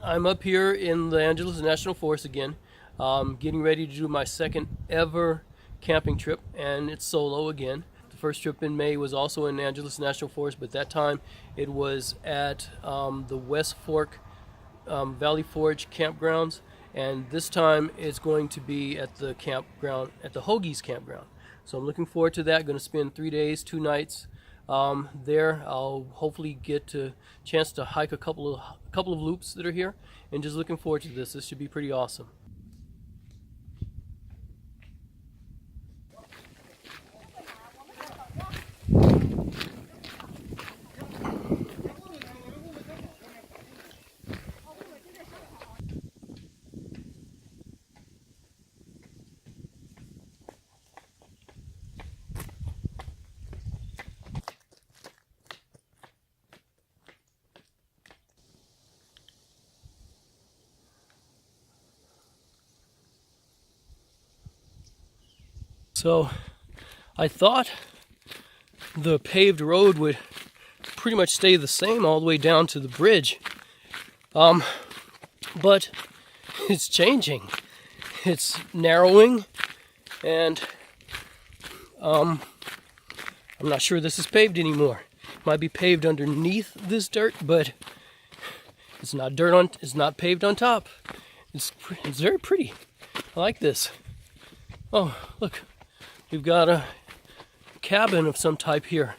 I'm up here in the Angeles National Forest again, getting ready to do my second ever camping trip, and it's solo again. The first trip in May was also in Angeles National Forest, but that time it was at the West Fork Valley Forge campgrounds, and this time it's going to be at the campground at the Hoegees Campground. So I'm looking forward to that. Going to spend 3 days, 2 nights there. I'll hopefully get a chance to hike a couple of loops that are here, and just looking forward to this. This should be pretty awesome. So I thought the paved road would pretty much stay the same all the way down to the bridge, but it's changing. It's narrowing, and I'm not sure this is paved anymore. It might be paved underneath this dirt, but it's not it's not paved on top. It's very pretty. I like this. Oh, look. We've got a cabin of some type here.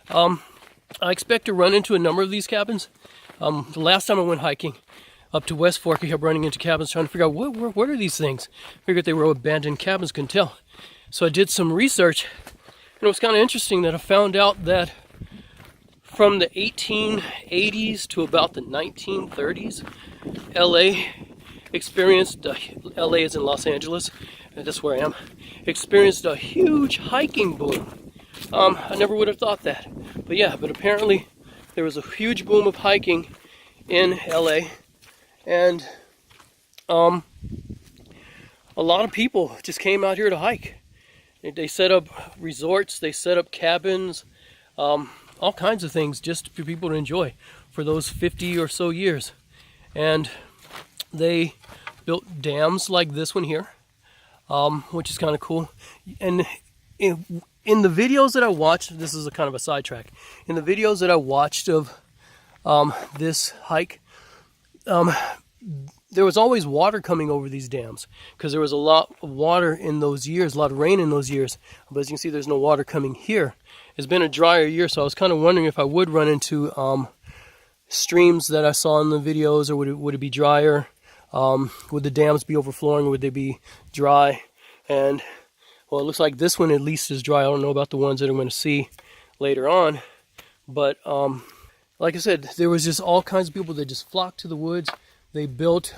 I expect to run into a number of these cabins. The last time I went hiking up to West Fork, I kept running into cabins trying to figure out what are these things. Figured they were abandoned cabins, couldn't tell. So I did some research, and it was kind of interesting that I found out that from the 1880s to about the 1930s, LA experienced, LA is in Los Angeles, and that's where I am, experienced a huge hiking boom. I never would have thought that. But apparently there was a huge boom of hiking in LA, and a lot of people just came out here to hike. They set up resorts, they set up cabins, all kinds of things just for people to enjoy for those 50 or so years. And they built dams like this one here, which is kind of cool. And in the videos that I watched, this is a kind of a sidetrack. In the videos that I watched of this hike, there was always water coming over these dams because there was a lot of water in those years, a lot of rain in those years. But as you can see, there's no water coming here. It's been a drier year, so I was kind of wondering if I would run into streams that I saw in the videos, or would it be drier? Would the dams be overflowing, or would they be dry? And well, it looks like this one at least is dry. I don't know about the ones that I'm going to see later on, but like I said, there was just all kinds of people that just flocked to the woods. They built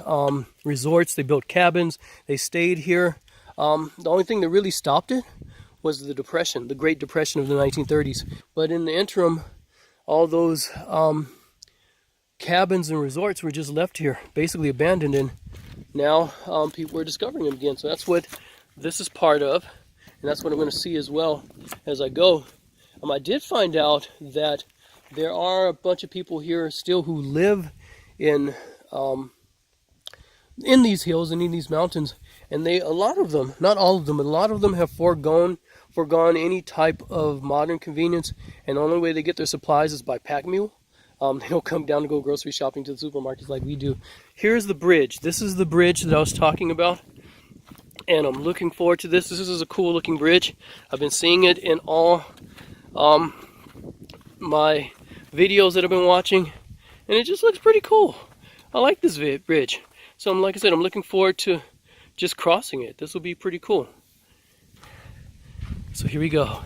resorts, they built cabins, they stayed here. The only thing that really stopped it was the Depression, the Great Depression of the 1930s. But in the interim, all those cabins and resorts were just left here, basically abandoned, and now people are discovering them again. So that's what this is part of, and that's what I'm going to see as well as I go. I did find out that there are a bunch of people here still who live in these hills and in these mountains, and a lot of them, not all of them, but a lot of them have forgone any type of modern convenience, and the only way they get their supplies is by pack mule. They don't come down to go grocery shopping to the supermarkets like we do. Here's the bridge. This is the bridge that I was talking about, and I'm looking forward to this. This is a cool looking bridge. I've been seeing it in all my videos that I've been watching, and it just looks pretty cool. I like this bridge. So like I said, I'm looking forward to just crossing it. This will be pretty cool. So here we go.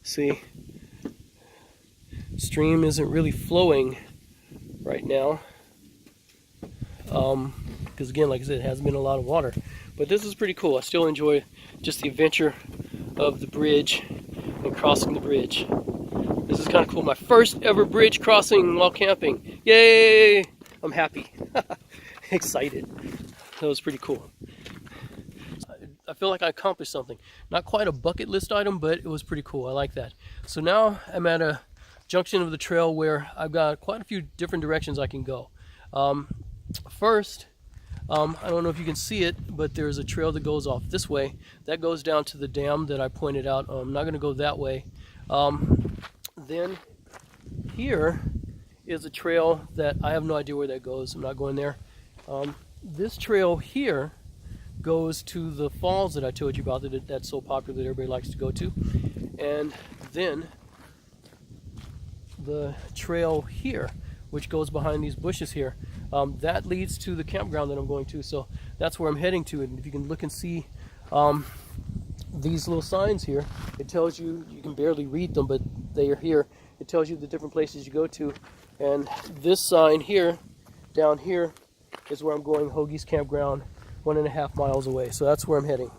See, stream isn't really flowing right now because again, like I said, it hasn't been a lot of water, but this is pretty cool. I still enjoy just the adventure of the bridge and crossing the bridge. This is kind of cool. My first ever bridge crossing while camping. Yay! I'm happy. Excited. That was pretty cool. I feel like I accomplished something. Not quite a bucket list item, but it was pretty cool. I like that. So now I'm at a junction of the trail where I've got quite a few different directions I can go. First, I don't know if you can see it, but there's a trail that goes off this way. That goes down to the dam that I pointed out. I'm not going to go that way. Then here is a trail that I have no idea where that goes. I'm not going there. This trail here goes to the falls that I told you about, that's so popular that everybody likes to go to. And then the trail here, which goes behind these bushes here, that leads to the campground that I'm going to. So that's where I'm heading to. And if you can look and see these little signs here, it tells you, you can barely read them, but they are here. It tells you the different places you go to. And this sign here, down here, is where I'm going, Hoegees Campground, 1.5 miles away. So that's where I'm heading.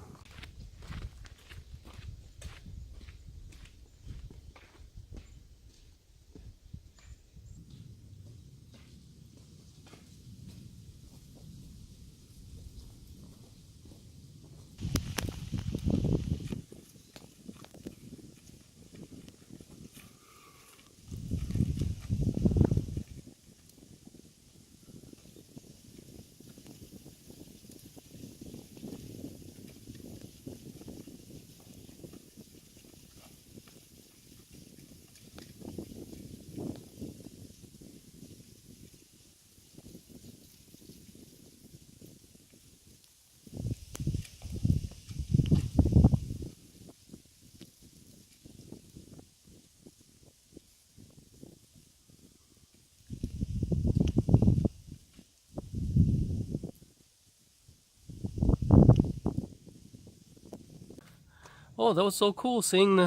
Oh, that was so cool seeing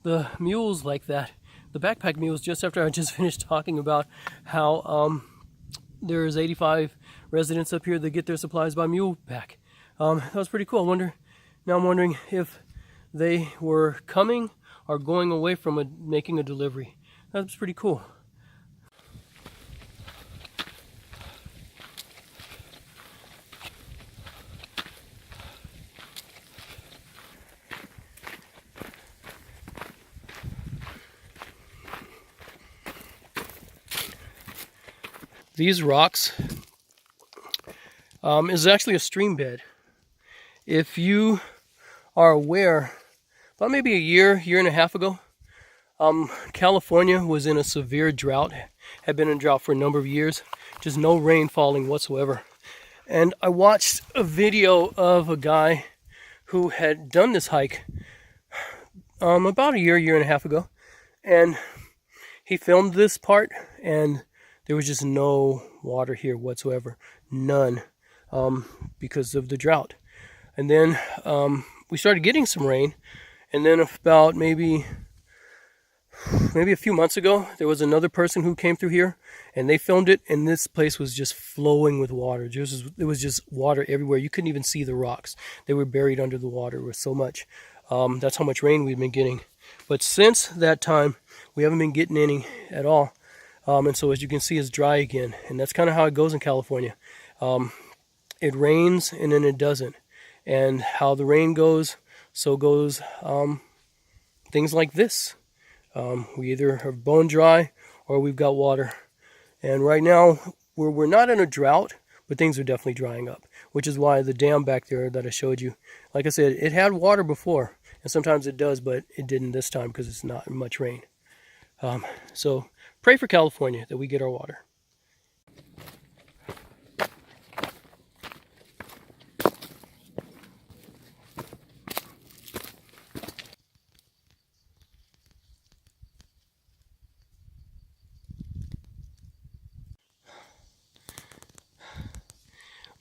the mules like that. The backpack mules, just after I just finished talking about how there's 85 residents up here that get their supplies by mule pack. That was pretty cool. Now I'm wondering if they were coming or going away from making a delivery. That's pretty cool. These rocks is actually a stream bed. If you are aware, about maybe a year and a half ago, California was in a severe drought, had been in drought for a number of years, just no rain falling whatsoever. And I watched a video of a guy who had done this hike about a year and a half ago, and he filmed this part, and there was just no water here whatsoever, none, because of the drought. And then we started getting some rain, and then about maybe a few months ago, there was another person who came through here, and they filmed it, and this place was just flowing with water. It was just water everywhere. You couldn't even see the rocks. They were buried under the water with so much. That's how much rain we've been getting. But since that time, we haven't been getting any at all. And so as you can see, it's dry again. And that's kind of how it goes in California. It rains and then it doesn't. And how the rain goes, so goes things like this. We either are bone dry or we've got water. And right now, we're not in a drought, but things are definitely drying up. Which is why the dam back there that I showed you, like I said, it had water before. And sometimes it does, but it didn't this time because it's not much rain. So pray for California that we get our water.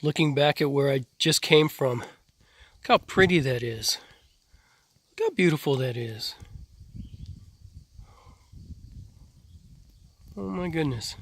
Looking back at where I just came from, look how pretty that is. Look how beautiful that is. Oh my goodness.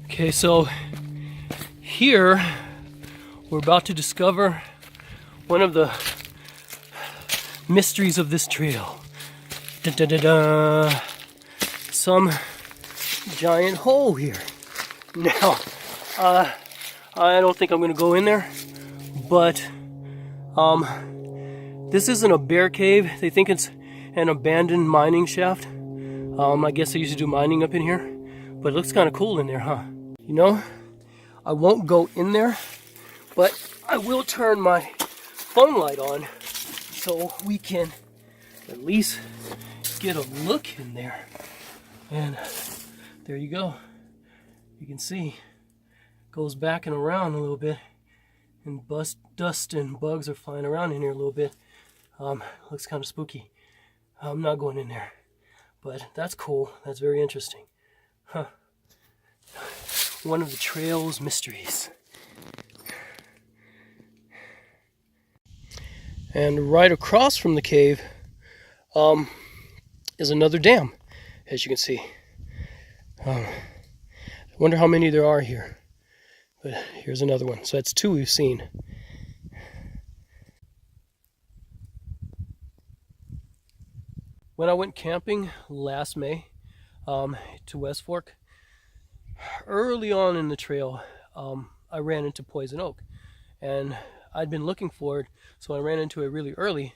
Okay, so here we're about to discover one of the mysteries of this trail. Dun, dun, dun, dun. Some giant hole here. Now, I don't think I'm going to go in there, but this isn't a bear cave. They think it's an abandoned mining shaft. I guess they used to do mining up in here, but it looks kind of cool in there, huh? You know, I won't go in there, but I will turn my phone light on so we can at least get a look in there. And there you go. You can see goes back and around a little bit, and dust and bugs are flying around in here a little bit. Looks kind of spooky. I'm not going in there, but that's cool. That's very interesting. Huh. One of the trail's mysteries. And right across from the cave is another dam, as you can see. I wonder how many there are here. But here's another one. So that's two we've seen. When I went camping last May to West Fork, early on in the trail, I ran into poison oak. And I'd been looking for it, so I ran into it really early.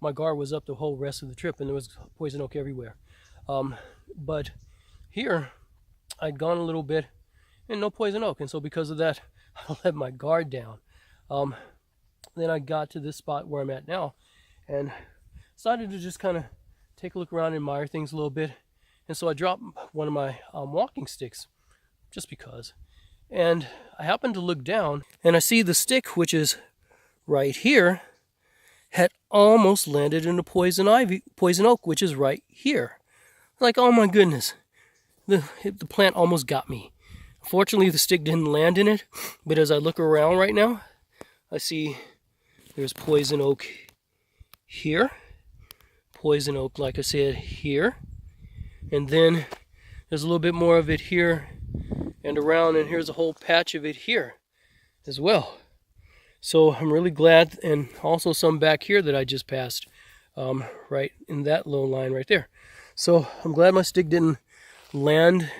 My guard was up the whole rest of the trip, and there was poison oak everywhere. But here, I'd gone a little bit, and no poison oak, and so because of that, I let my guard down. Then I got to this spot where I'm at now, and decided to just kind of take a look around and admire things a little bit. And so I dropped one of my walking sticks, just because. And I happened to look down, and I see the stick, which is right here, had almost landed in the poison oak, which is right here. Like, oh my goodness, the plant almost got me. Fortunately, the stick didn't land in it, but as I look around right now, I see there's poison oak here, poison oak, like I said, here, and then there's a little bit more of it here and around, and here's a whole patch of it here as well. So I'm really glad, and also some back here that I just passed, right in that low line right there. So I'm glad my stick didn't land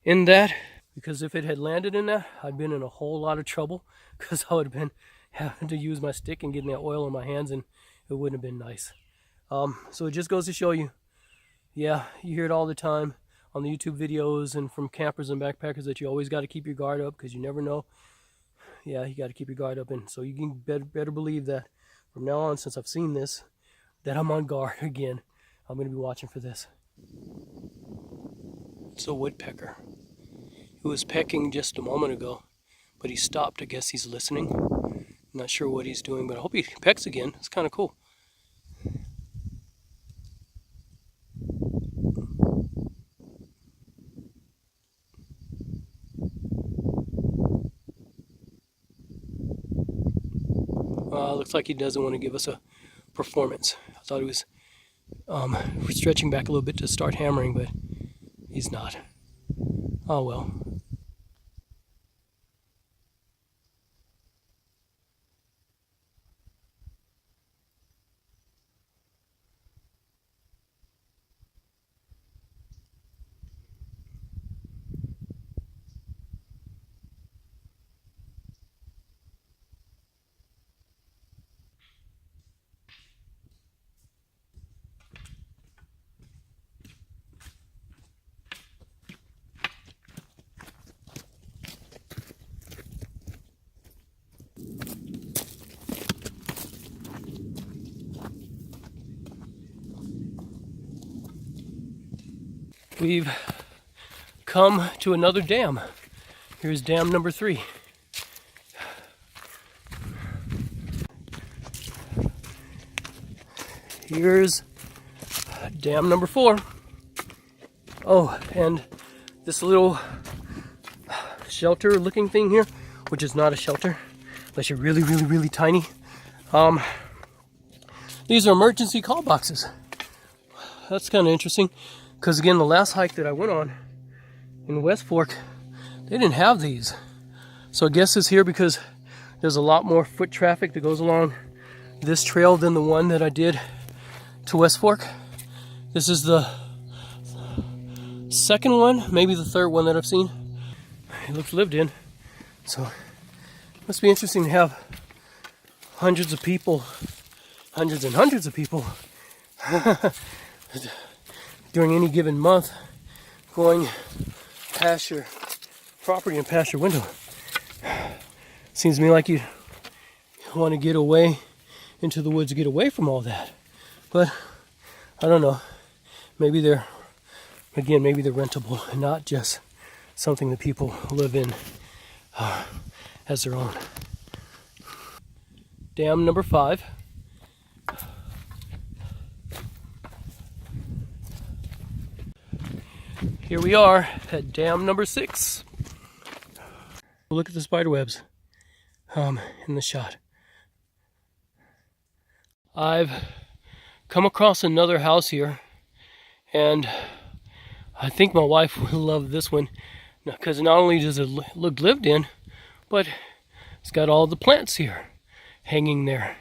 in that, because if it had landed in that, I'd been in a whole lot of trouble, because I would have been having to use my stick and getting that oil on my hands, and it wouldn't have been nice. So it just goes to show you, yeah, you hear it all the time on the YouTube videos and from campers and backpackers that you always got to keep your guard up, because you never know. Yeah, you got to keep your guard up, and so you can better believe that from now on, since I've seen this, that I'm on guard again. I'm going to be watching for this. It's a woodpecker. He was pecking just a moment ago, but he stopped. I guess he's listening. I'm not sure what he's doing, but I hope he pecks again. It's kind of cool. Looks like he doesn't want to give us a performance. I thought he was stretching back a little bit to start hammering, but he's not. Oh well. We've come to another dam. Here's dam number 3. Here's dam number 4. Oh, and this little shelter looking thing here, which is not a shelter, unless you're really, really, really tiny. These are emergency call boxes. That's kind of interesting. Because again, the last hike that I went on in West Fork, they didn't have these. So I guess it's here because there's a lot more foot traffic that goes along this trail than the one that I did to West Fork. This is the second one, maybe the third one that I've seen. It looks lived in. So it must be interesting to have hundreds of people, hundreds and hundreds of people during any given month going past your property and past your window. Seems to me like you want to get away into the woods to get away from all that. But I don't know. Maybe they're rentable and not just something that people live in as their own. Dam number 5. Here we are at dam number 6. Look at the spider webs in the shot. I've come across another house here, and I think my wife will love this one because not only does it look lived in, but it's got all the plants here hanging there.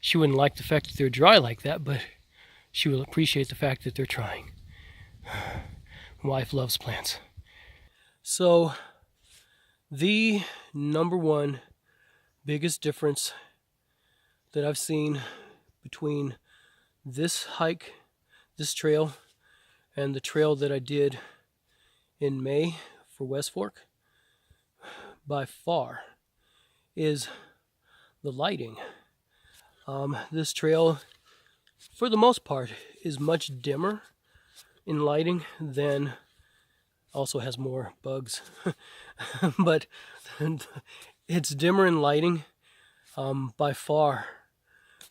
She wouldn't like the fact that they're dry like that, but she will appreciate the fact that they're trying. My wife loves plants. So the number one biggest difference that I've seen between this hike, this trail, and the trail that I did in May for West Fork, by far, is the lighting. This trail, for the most part, is much dimmer in lighting than, also has more bugs, but it's dimmer in lighting by far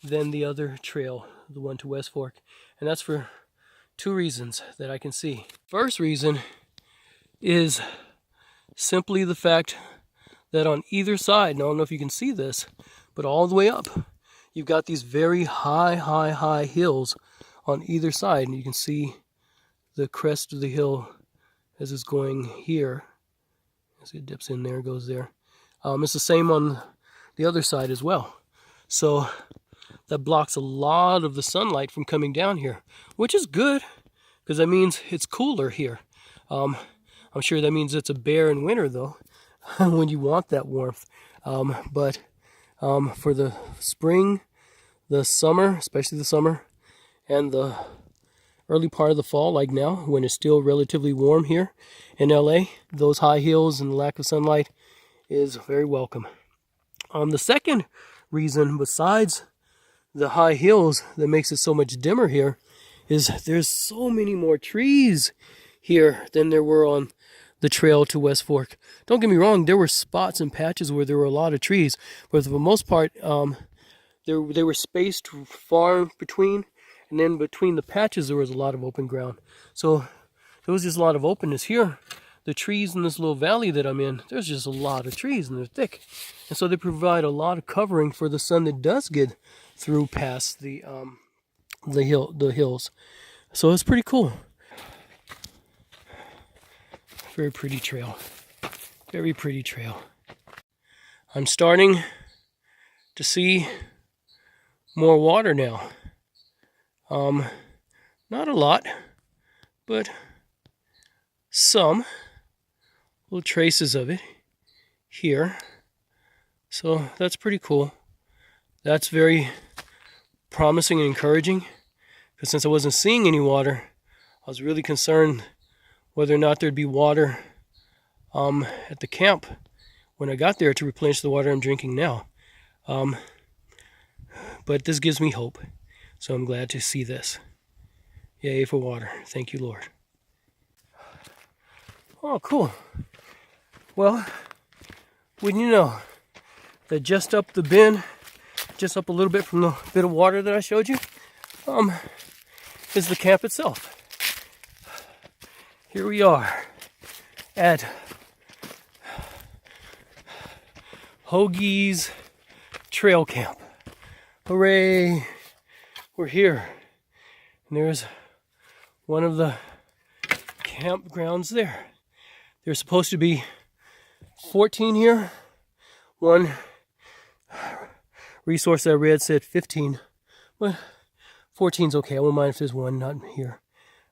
than the other trail, the one to West Fork. And that's for 2 reasons that I can see. First reason is simply the fact that on either side, and I don't know if you can see this, but all the way up, you've got these very high hills on either side, and you can see the crest of the hill as it's going here. As it dips in there, goes there. It's the same on the other side as well. So that blocks a lot of the sunlight from coming down here, which is good because that means it's cooler here. I'm sure that means it's a bear in winter though, when you want that warmth. But for the spring, the summer, especially the summer, and the early part of the fall, like now, when it's still relatively warm here in LA, those high hills and the lack of sunlight is very welcome. The second reason, besides the high hills that makes it so much dimmer here, is there's so many more trees here than there were on the trail to West Fork. Don't get me wrong, there were spots and patches where there were a lot of trees, but for the most part, they were spaced far between, and then between the patches there was a lot of open ground. So there was just a lot of openness here. The trees in this little valley that I'm in, there's just a lot of trees and they're thick. And so they provide a lot of covering for the sun that does get through past the hills. So it's pretty cool. Very pretty trail. Very pretty trail. I'm starting to see more water now. Not a lot, but some little traces of it here. So that's pretty cool. That's very promising and encouraging, because since I wasn't seeing any water, I was really concerned whether or not there'd be water at the camp when I got there to replenish the water I'm drinking now. But this gives me hope, so I'm glad to see this. Yay for water. Thank you, Lord. Oh, cool. Well, wouldn't you know that just up the bend, just up a little bit from the bit of water that I showed you, is the camp itself. Here we are at Hoegees Trail Camp. Hooray! We're here. And there's one of the campgrounds there. There's supposed to be 14 here, one resource I read said 15, but 14's okay. I won't mind if there's one not here.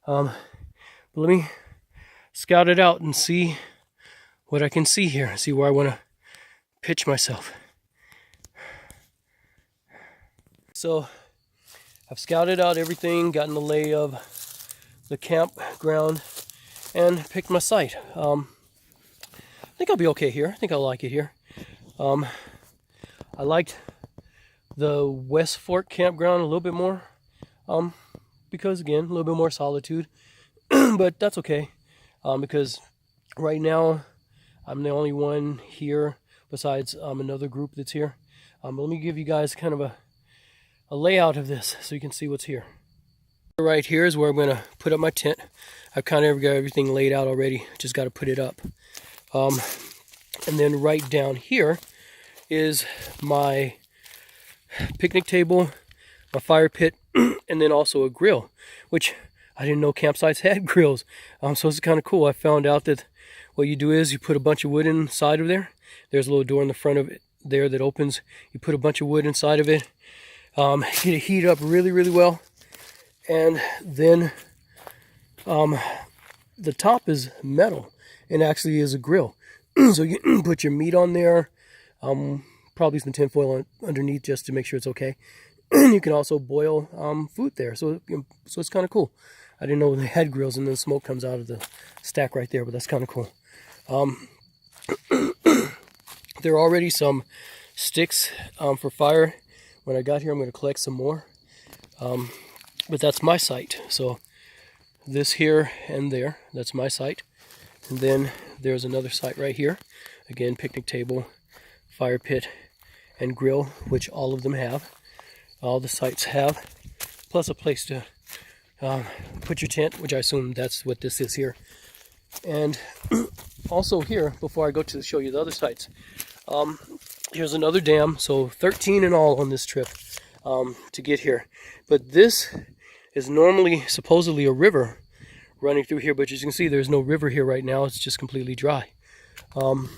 But let me scout it out and see what I can see here. See where I want to pitch myself. So I've scouted out everything, gotten the lay of the campground, and picked my site. I think I'll be okay here. I think I'll like it here. I liked the West Fork Campground a little bit more, because again, a little bit more solitude, but that's okay, because right now I'm the only one here besides another group that's here. Let me give you guys kind of a layout of this so you can see what's here. Right here is where I'm going to put up my tent. I've kind of got everything laid out already, just got to put it up. And then right down here is my picnic table, my fire pit, and then also a grill, which I didn't know campsites had grills. So it's kind of cool. I found out that what you do is you put a bunch of wood inside of there. There's a little door in the front of it there that opens. You put a bunch of wood inside of it, get it heated up really, really well, and then the top is metal and actually is a grill. So you can put your meat on there, probably some tinfoil underneath just to make sure it's okay. You can also boil food there, so it's kind of cool. I didn't know they had grills, and then smoke comes out of the stack right there, but that's kind of cool. There are already some sticks for fire. When I got here, I'm going to collect some more. But that's my site. So this here and there, that's my site. And then there's another site right here. Again, picnic table, fire pit, and grill, which all of them have. All the sites have. Plus a place to put your tent, which I assume that's what this is here. And also here, before I go to show you the other sites, here's another dam. So 13 in all on this trip to get here. But this is normally supposedly a river running through here, but as you can see, there's no river here right now. It's just completely dry. The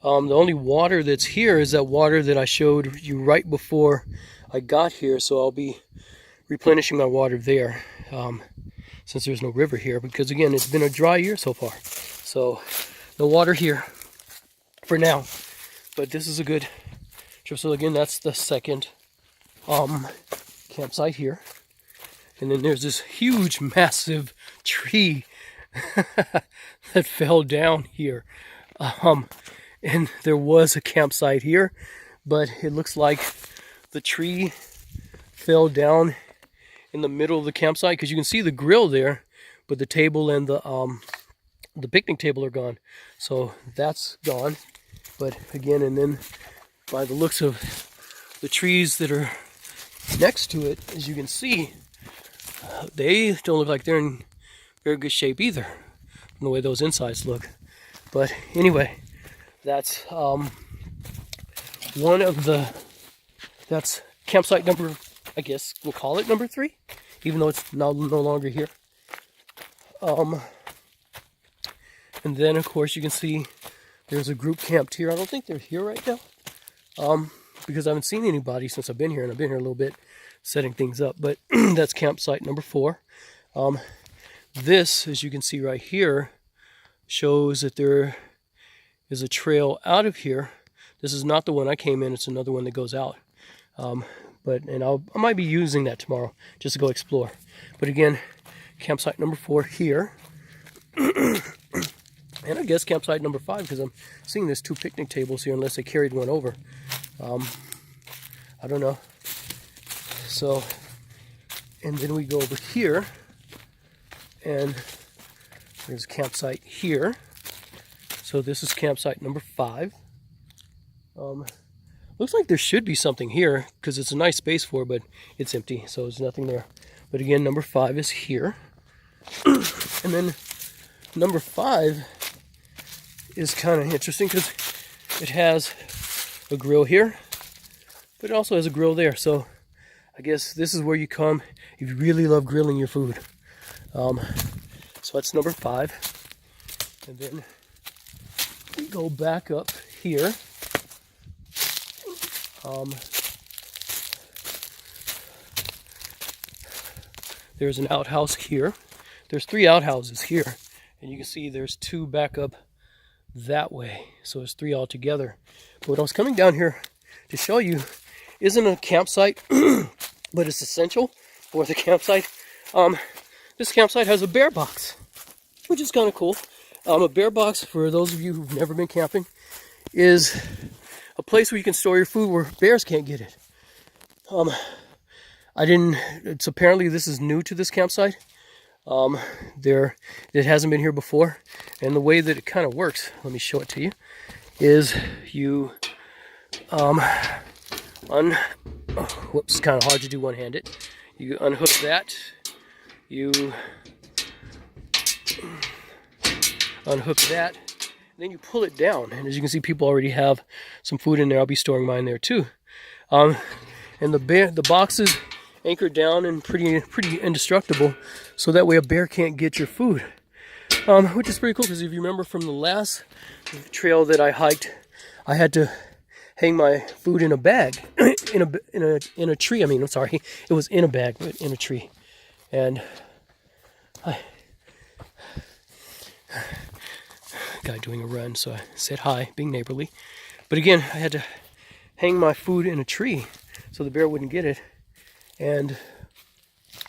only water that's here is that water that I showed you right before I got here. So I'll be replenishing my water there, since there's no river here, because again, it's been a dry year so far. So no water here for now, but this is a good trip. So again, that's the second campsite here. And then there's this huge, massive tree that fell down here. And there was a campsite here, but it looks like the tree fell down in the middle of the campsite, because you can see the grill there, but the table and the picnic table are gone. So that's gone. But again, and then by the looks of the trees that are next to it, as you can see, they don't look like they're in very good shape either, from the way those insides look. But anyway, that's that's campsite number, I guess we'll call it number 3, even though it's no longer here. And then of course you can see there's a group camped here. I don't think they're here right now, because I haven't seen anybody since I've been here, and I've been here a little bit setting things up. But that's campsite number 4. This, as you can see right here, shows that there is a trail out of here. This is not the one I came in, it's another one that goes out. I might be using that tomorrow just to go explore. But again, campsite number 4 here. And I guess campsite number 5, because I'm seeing there's 2 picnic tables here, unless they carried one over. I don't know. So, and then we go over here, and there's a campsite here. So this is campsite number 5. Looks like there should be something here, because it's a nice space for it, but it's empty, so there's nothing there. But again, number 5 is here. And then number 5 is kind of interesting, because it has a grill here, but it also has a grill there. So I guess this is where you come if you really love grilling your food. So that's number 5. And then we go back up here. There's an outhouse here. There's 3 outhouses here, and you can see there's 2 back up that way. So there's 3 altogether. But what I was coming down here to show you isn't a campsite, but it's essential for the campsite. This campsite has a bear box, which is kind of cool. A bear box, for those of you who've never been camping, is a place where you can store your food where bears can't get it. It's apparently this is new to this campsite. It hasn't been here before, and the way that it kind of works, let me show it to you, is you whoops, kind of hard to do one-handed. You unhook that, you unhook that, and then you pull it down, and as you can see, people already have some food in there. I'll be storing mine there too. And the box is anchored down and pretty indestructible, so that way a bear can't get your food. Which is pretty cool, because if you remember from the last trail that I hiked, I had to hang my food in a bag, in a tree. I mean, I'm sorry, it was in a bag, but in a tree. And guy doing a run, so I said hi, being neighborly. But again, I had to hang my food in a tree so the bear wouldn't get it. And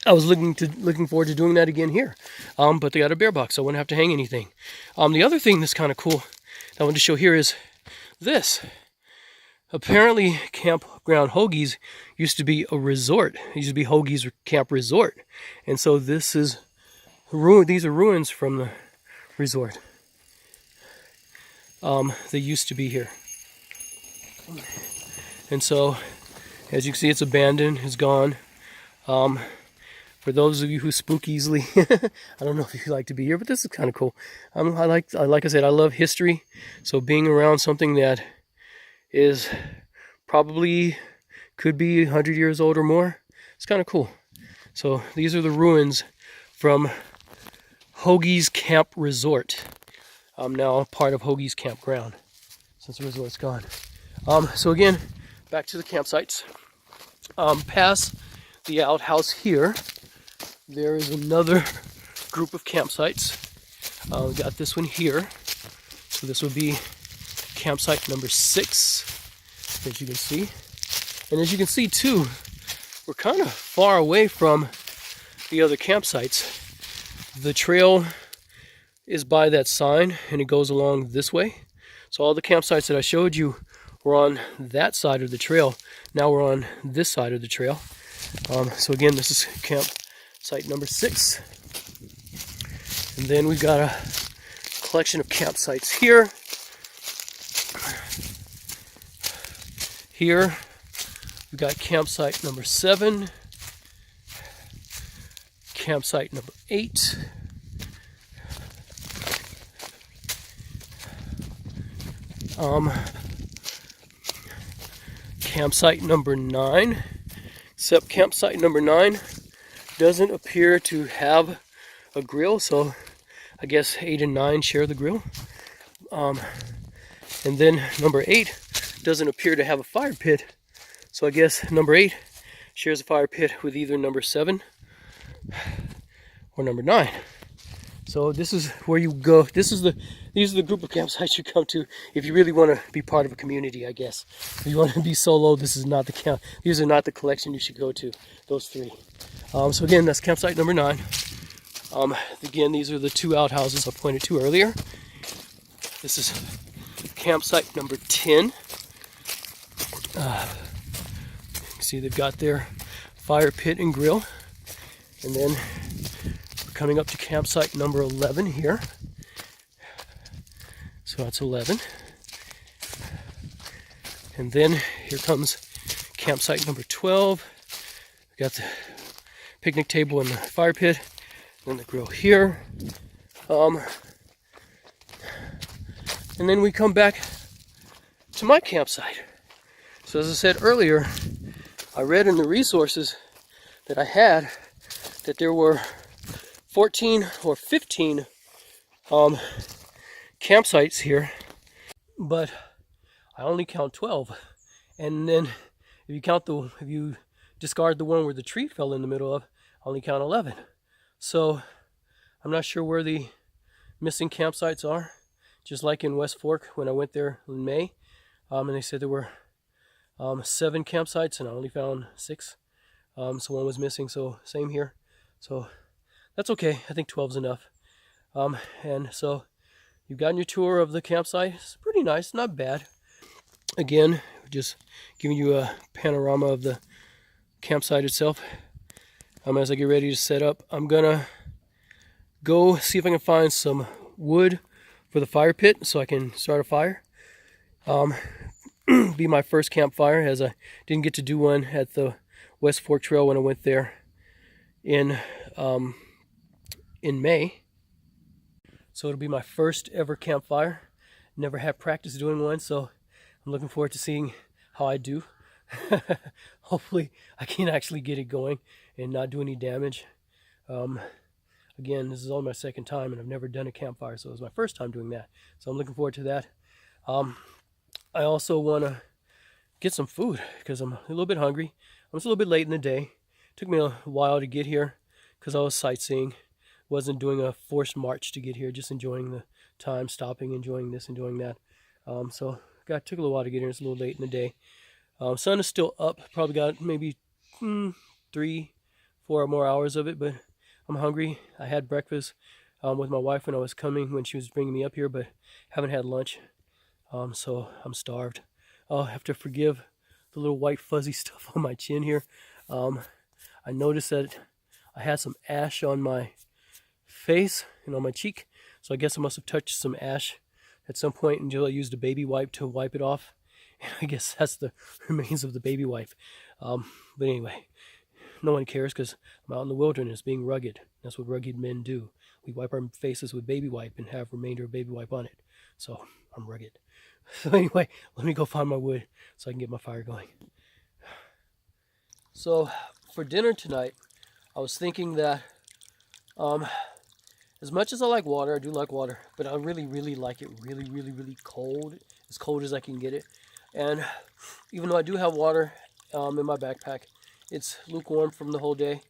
I was looking forward to doing that again here. But they got a bear box, so I wouldn't have to hang anything. The other thing that's kind of cool that I wanted to show here is this. Apparently, Campground Hoegees used to be a resort. It used to be Hoegees Camp Resort. And so this is these are ruins from the resort. They used to be here. And so, as you can see, it's abandoned, it's gone. For those of you who spook easily, I don't know if you like to be here, but this is kind of cool. Like I said, I love history. So being around something that is probably could be 100 years old or more, it's kind of cool. So these are the ruins from Hoegees Camp Resort. Now part of Hoegees Campground, since the resort's gone. So again, back to the campsites. Past the outhouse here, there is another group of campsites. We got this one here. So this would be campsite number 6, as you can see. And as you can see too, we're kind of far away from the other campsites. The trail is by that sign, and it goes along this way. So all the campsites that I showed you were on that side of the trail. Now we're on this side of the trail. So again, this is campsite number 6. And then we've got a collection of campsites here. Here, we've got campsite number 7, campsite number 8, campsite number 9, except campsite number 9 doesn't appear to have a grill, so I guess 8 and 9 share the grill. And then number 8 doesn't appear to have a fire pit, so I guess number 8 shares a fire pit with either number 7 or number 9. So this is where you go. These are the group of campsites you come to if you really want to be part of a community, I guess. If you want to be solo, this is not the camp. These are not the collection you should go to. Those 3. So again, that's campsite number 9. Again, these are the 2 outhouses I pointed to earlier. This is campsite number 10. You can see they've got their fire pit and grill. And then we're coming up to campsite number 11 here. So that's 11. And then here comes campsite number 12. We've got the picnic table and the fire pit. And then the grill here. And then we come back to my campsite. So as I said earlier, I read in the resources that I had that there were 14 or 15 campsites here, but I only count 12. And then if you discard the one where the tree fell in the middle of, I only count 11. So I'm not sure where the missing campsites are. Just like in West Fork when I went there in May, and they said there were 7 campsites and I only found 6. So one was missing, so same here. So that's okay. I think 12's enough. And so you've gotten your tour of the campsite. It's pretty nice, not bad. Again, just giving you a panorama of the campsite itself. As I get ready to set up, I'm gonna go see if I can find some wood for the fire pit so I can start a fire. Be my first campfire, as I didn't get to do one at the West Fork Trail when I went there in May. So it'll be my first ever campfire. Never had practice doing one, so I'm looking forward to seeing how I do. Hopefully I can actually get it going and not do any damage. Again, this is only my second time and I've never done a campfire, so it was my first time doing that. So I'm looking forward to that. I also want to get some food because I'm a little bit hungry. I'm just a little bit late in the day. It took me a while to get here because I was sightseeing. Wasn't doing a forced march to get here, just enjoying the time, stopping, enjoying this, enjoying that. So took a little while to get here. It's a little late in the day. Sun is still up. Probably got maybe 3-4 more hours of it, but I'm hungry. I had breakfast with my wife when I was coming, when she was bringing me up here, but haven't had lunch. So I'm starved. I'll have to forgive the little white fuzzy stuff on my chin here. I noticed that I had some ash on my face and on my cheek, so I guess I must have touched some ash at some point until I used a baby wipe to wipe it off. And I guess that's the remains of the baby wipe. But anyway, no one cares because I'm out in the wilderness being rugged. That's what rugged men do. We wipe our faces with baby wipe and have remainder of baby wipe on it. So I'm rugged. So anyway, let me go find my wood so I can get my fire going. So for dinner tonight, I was thinking that as much as I like water, I do like water, but I really, really like it really cold, as cold as I can get it. And even though I do have water in my backpack, it's lukewarm from the whole day.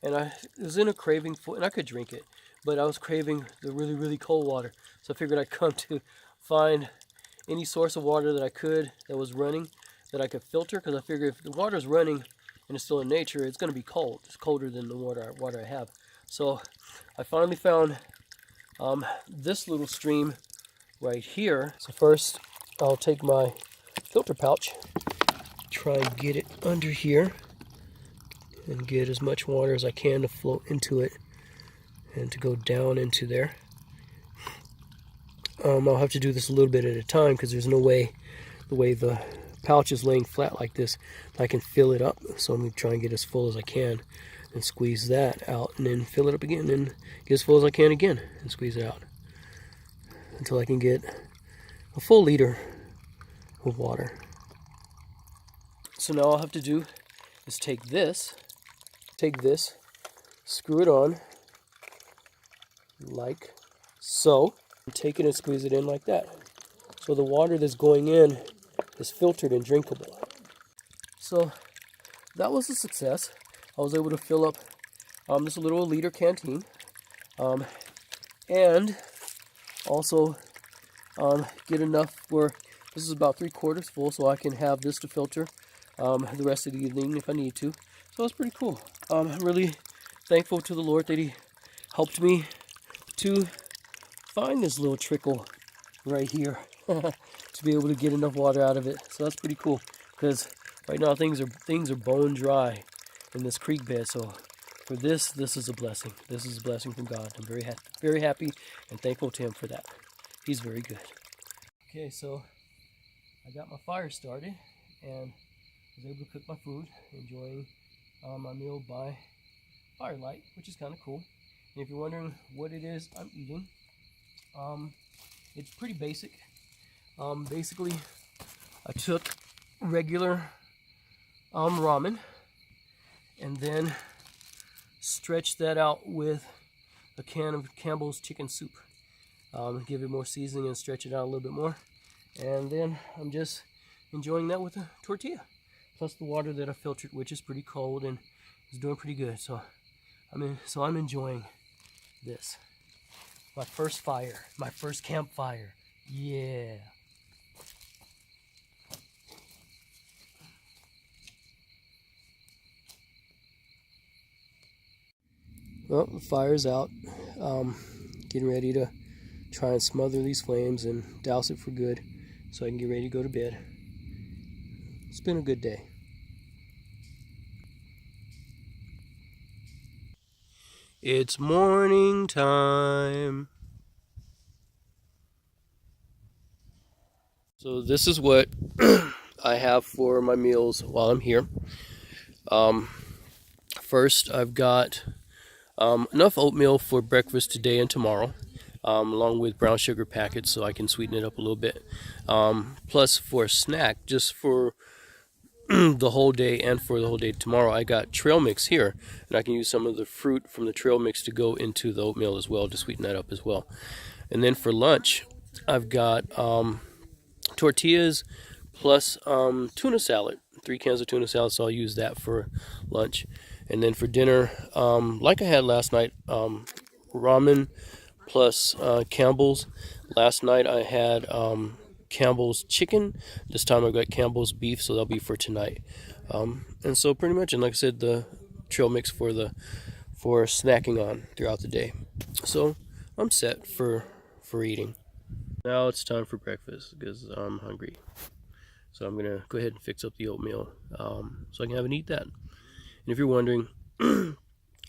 And I was in a craving for, and I could drink it, but I was craving the really cold water. So I figured I'd come to find any source of water that I could that was running, that I could filter, because I figure if the water's running and it's still in nature, it's going to be cold. It's colder than the water I have. So I finally found this little stream right here. So first I'll take my filter pouch, try and get it under here and get as much water as I can to float into it and to go down into there. I'll have to do this a little bit at a time because there's no way, the way the pouch is laying flat like this, I can fill it up. So I'm going to try and get as full as I can and squeeze that out, and then fill it up again and get as full as I can again and squeeze it out until I can get a full liter of water. So now all I have to do is take this, screw it on like so, and take it and squeeze it in like that. So the water that's going in is filtered and drinkable. So that was a success. I was able to fill up this little liter canteen, and also get enough where this is about 3/4 full, so I can have this to filter the rest of the evening if I need to. So it's pretty cool. I'm really thankful to the Lord that He helped me to find this little trickle right here to be able to get enough water out of it. So that's pretty cool, because right now things are bone dry in this creek bed. So for this is a blessing. This is a blessing from God. I'm very happy and thankful to Him for that. He's very good. Okay, so I got my fire started and was able to cook my food, enjoying my meal by firelight, which is kind of cool. And if you're wondering what it is I'm eating, it's pretty basic. Basically, I took regular ramen and then stretched that out with a can of Campbell's chicken soup. Give it more seasoning and stretch it out a little bit more. And then I'm just enjoying that with a tortilla. Plus the water that I filtered, which is pretty cold and is doing pretty good. So I'm enjoying this. My first fire, my first campfire. Yeah. Well, the fire's out. Getting ready to try and smother these flames and douse it for good so I can get ready to go to bed. It's been a good day. It's morning time. So this is what I have for my meals while I'm here. First, I've got enough oatmeal for breakfast today and tomorrow, along with brown sugar packets so I can sweeten it up a little bit. Plus, for a snack, just for the whole day and for the whole day tomorrow, I got trail mix here, and I can use some of the fruit from the trail mix to go into the oatmeal as well to sweeten that up as well. And then for lunch, I've got tortillas plus tuna salad, 3 cans of tuna salad, so I'll use that for lunch. And then for dinner, like I had last night, ramen plus Campbell's. Last night I had Campbell's chicken. This time I've got Campbell's beef, so that'll be for tonight. And so pretty much, and like I said, the trail mix for snacking on throughout the day. So I'm set for eating. Now it's time for breakfast because I'm hungry. So I'm gonna go ahead and fix up the oatmeal so I can have and eat that. And if you're wondering,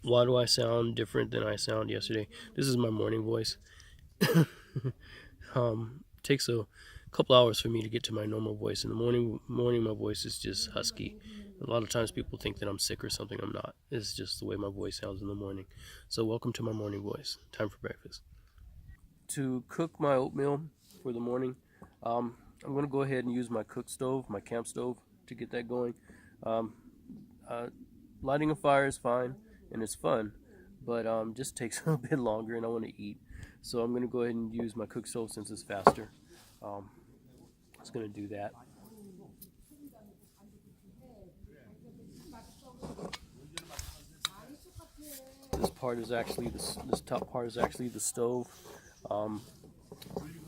why do I sound different than I sound yesterday? This is my morning voice. Takes a couple hours for me to get to my normal voice. In the morning my voice is just husky. A lot of times people think that I'm sick or something. I'm not. It's just the way my voice sounds in the morning. So welcome to my morning voice. Time for breakfast. To cook my oatmeal for the morning, I'm going to go ahead and use my cook stove, my camp stove, to get that going. Lighting a fire is fine and it's fun, but just takes a bit longer and I want to eat. So I'm going to go ahead and use my cook stove since it's faster. It's going to do that. This top part is actually the stove.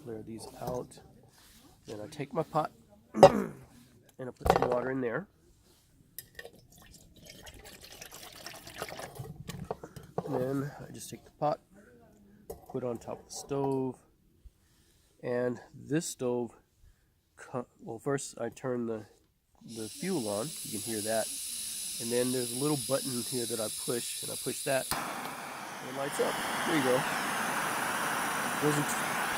Clear these out. Then I take my pot and I put some water in there. And then I just take the pot, put it on top of the stove, and this stove, well, first I turn the fuel on, you can hear that, and then there's a little button here that I push, and I push that, and it lights up. There you go.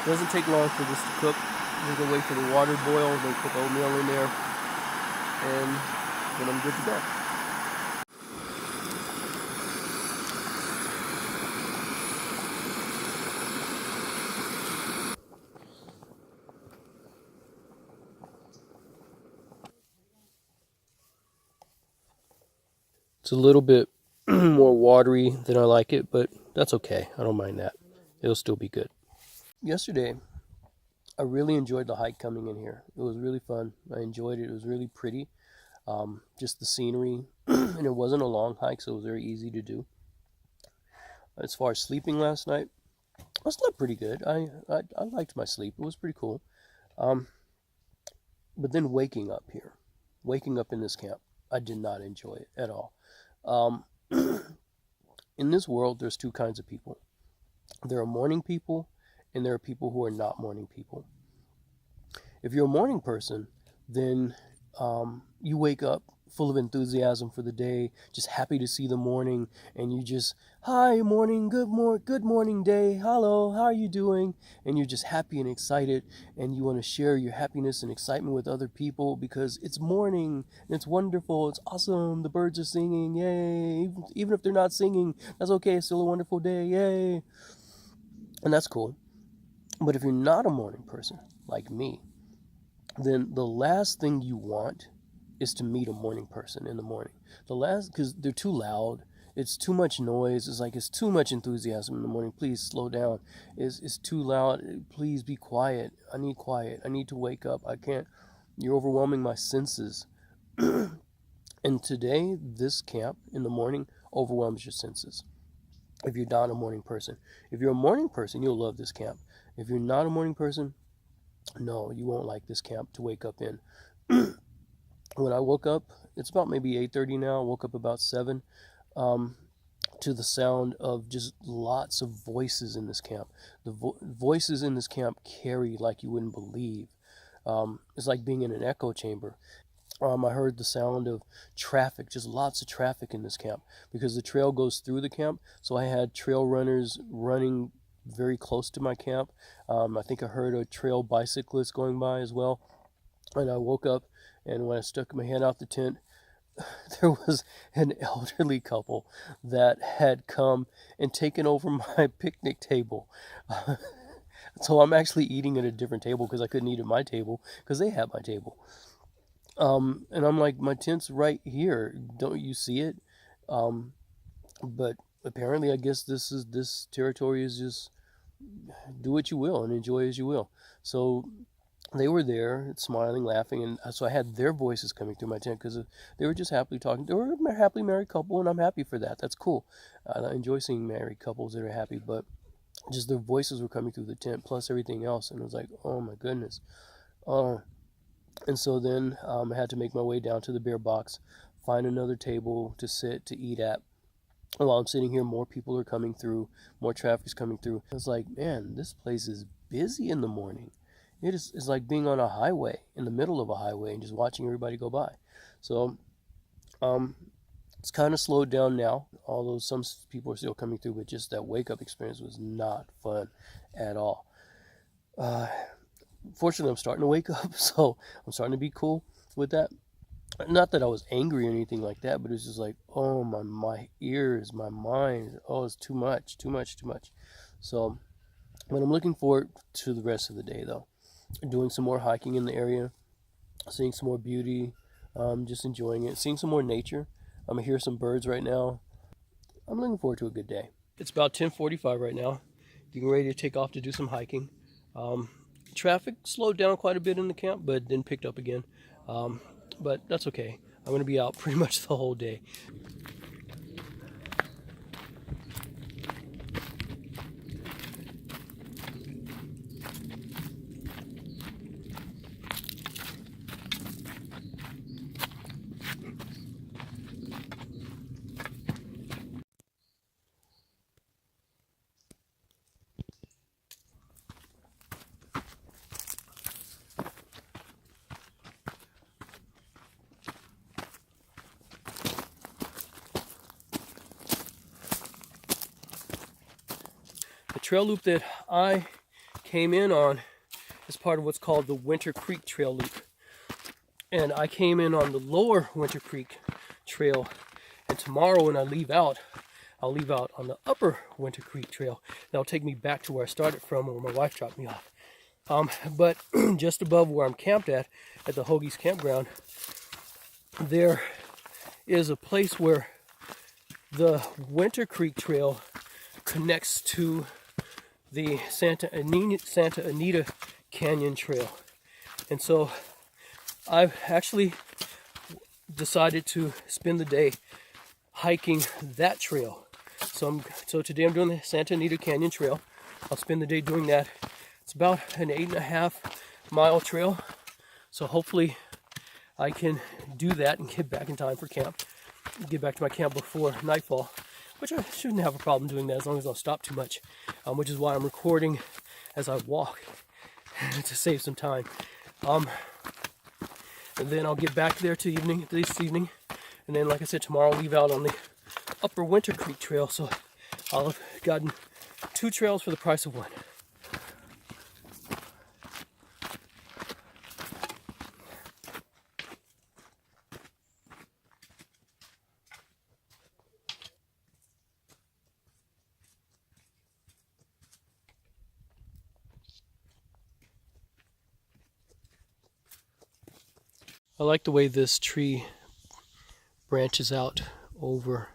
Doesn't take long for this to cook. I'm gonna wait for the water to boil, then put the oatmeal in there, and then I'm good to go. It's a little bit more watery than I like it, but that's okay. I don't mind that. It'll still be good. Yesterday, I really enjoyed the hike coming in here. It was really fun. I enjoyed it. It was really pretty. Just the scenery, and it wasn't a long hike, so it was very easy to do. As far as sleeping last night, I slept pretty good. I liked my sleep. It was pretty cool. But then waking up in this camp, I did not enjoy it at all. In this world, there's two kinds of people. There are morning people, and there are people who are not morning people. If you're a morning person, then you wake up full of enthusiasm for the day, just happy to see the morning, and you just, hi, morning, good morning day, hello, how are you doing? And you're just happy and excited, and you want to share your happiness and excitement with other people because it's morning, and it's wonderful, it's awesome, the birds are singing, yay, even if they're not singing, that's okay, it's still a wonderful day, yay, and that's cool. But if you're not a morning person, like me, then the last thing you want is to meet a morning person in the morning. Because they're too loud. It's too much noise. It's too much enthusiasm in the morning. Please slow down. It's too loud. Please be quiet. I need quiet. I need to wake up. I can't. You're overwhelming my senses. And today, this camp in the morning overwhelms your senses. If you're not a morning person. If you're a morning person, you'll love this camp. If you're not a morning person, no, you won't like this camp to wake up in. When I woke up, it's about maybe 8:30 now. I woke up about 7, to the sound of just lots of voices in this camp. The voices in this camp carry like you wouldn't believe. It's like being in an echo chamber. I heard the sound of traffic, just lots of traffic in this camp because the trail goes through the camp. So I had trail runners running very close to my camp. I think I heard a trail bicyclist going by as well. And I woke up, and when I stuck my head out the tent, there was an elderly couple that had come and taken over my picnic table. So I'm actually eating at a different table because I couldn't eat at my table because they had my table. And I'm like, my tent's right here. Don't you see it? But apparently, I guess this territory is just do what you will and enjoy as you will. So they were there, smiling, laughing, and so I had their voices coming through my tent because they were just happily talking. They were a happily married couple, and I'm happy for that. That's cool. I enjoy seeing married couples that are happy, but just their voices were coming through the tent, plus everything else, and it was like, oh my goodness. And so then I had to make my way down to the bear box, find another table to sit, to eat at. While I'm sitting here, more people are coming through, more traffic's coming through. It's like, man, this place is busy in the morning. It's like being on a highway, in the middle of a highway, and just watching everybody go by. So it's kind of slowed down now, although some people are still coming through, but just that wake-up experience was not fun at all. Fortunately, I'm starting to wake up, so I'm starting to be cool with that. Not that I was angry or anything like that, but it's just like, oh, my ears, my mind, oh, it's too much. So, but I'm looking forward to the rest of the day, though. Doing some more hiking in the area, seeing some more beauty, just enjoying it, seeing some more nature. I'm hear some birds right now. I'm looking forward to a good day. It's about 10:45 right now. Getting ready to take off to do some hiking. Traffic slowed down quite a bit in the camp, but then picked up again. But that's okay. I'm going to be out pretty much the whole day. The trail loop that I came in on is part of what's called the Winter Creek Trail Loop. And I came in on the lower Winter Creek Trail. And tomorrow when I leave out, I'll leave out on the upper Winter Creek Trail. That'll take me back to where I started from, where my wife dropped me off. But just above where I'm camped at the Hoegees Campground, there is a place where the Winter Creek Trail connects to the Santa Anita Canyon Trail. And so I've actually decided to spend the day hiking that trail. So today I'm doing the Santa Anita Canyon Trail. I'll spend the day doing that. It's about an 8.5 mile trail. So hopefully I can do that and get back in time for camp. Get back to my camp before nightfall, which I shouldn't have a problem doing that as long as I don't stop too much, which is why I'm recording as I walk to save some time. And then I'll get back there this evening, and then, like I said, tomorrow I'll leave out on the upper Winter Creek Trail, so I'll have gotten 2 trails for the price of 1. I like the way this tree branches out over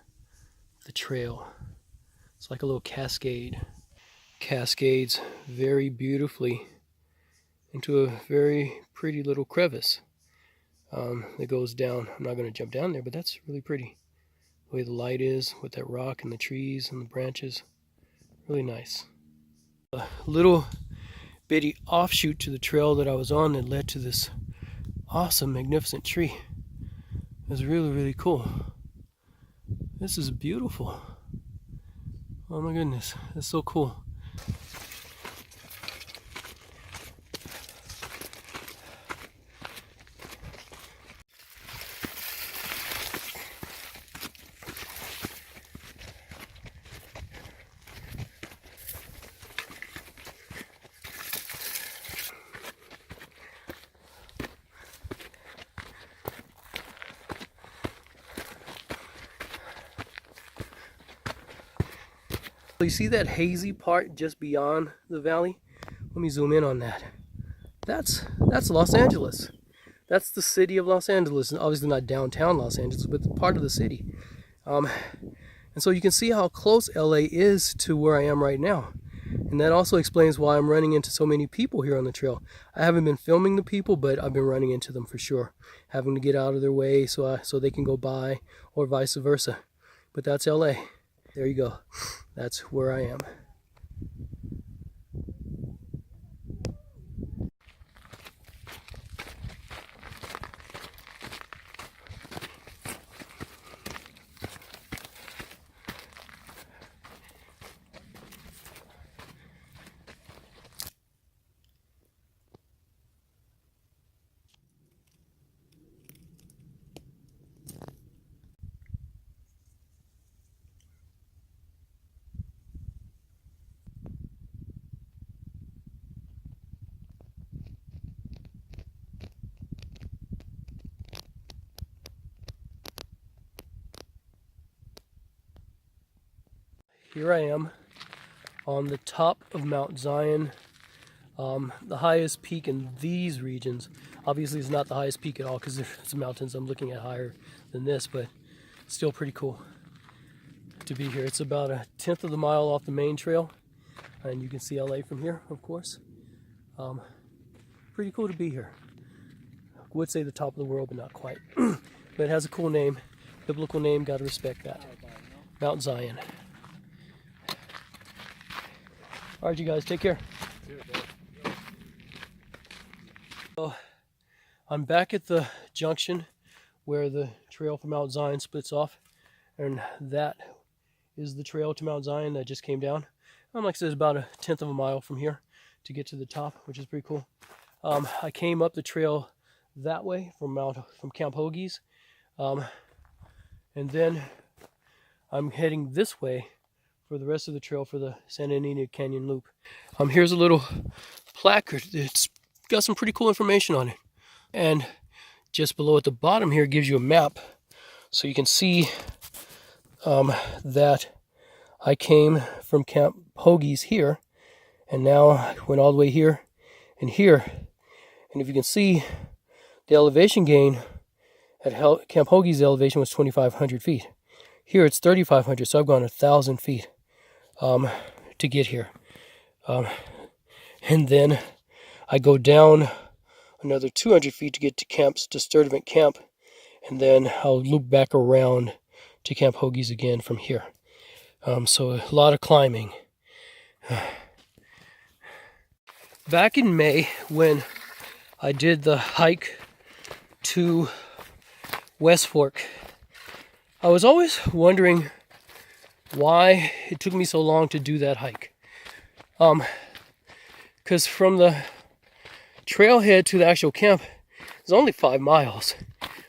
the trail. It's like a little cascade. Cascades very beautifully into a very pretty little crevice. that goes down. I'm not going to jump down there, but that's really pretty. The way the light is with that rock and the trees and the branches. Really nice. A little bitty offshoot to the trail that I was on that led to this awesome, magnificent tree. It was really, really cool. This is beautiful. Oh my goodness, that's so cool. You see that hazy part just beyond the valley? Let me zoom in on that. That's Los Angeles. That's the city of Los Angeles. Obviously not downtown Los Angeles, but part of the city. And so you can see how close LA is to where I am right now. And that also explains why I'm running into so many people here on the trail. I haven't been filming the people, but I've been running into them for sure. Having to get out of their way so they can go by, or vice versa. But that's LA. There you go. That's where I am. Here I am on the top of Mount Zion, the highest peak in these regions. Obviously it's not the highest peak at all because there's mountains I'm looking at higher than this, but still pretty cool to be here. It's about 1/10 of the mile off the main trail, and you can see LA from here, of course. Pretty cool to be here. I would say the top of the world, but not quite. But it has a cool name, biblical name, gotta respect that. Mount Zion. All right, you guys, take care. So, I'm back at the junction where the trail from Mount Zion splits off, and that is the trail to Mount Zion that just came down. Like I said, it's about 1/10 of a mile from here to get to the top, which is pretty cool. I came up the trail that way from Camp Hoegees, and then I'm heading this way for the rest of the trail for the Santa Anita Canyon Loop. Here's a little placard. It's got some pretty cool information on it. And just below at the bottom here gives you a map. So you can see that I came from Camp Hoegees here, and now I went all the way here and here. And if you can see, the elevation gain at Camp Hoegees' elevation was 2,500 feet. Here it's 3,500, so I've gone 1,000 feet to get here. And then I go down another 200 feet to get to Sturdivant Camp, and then I'll loop back around to Camp Hoegees again from here. So a lot of climbing. Back in May, when I did the hike to West Fork, I was always wondering why it took me so long to do that hike. Because from the trailhead to the actual camp is only 5 miles,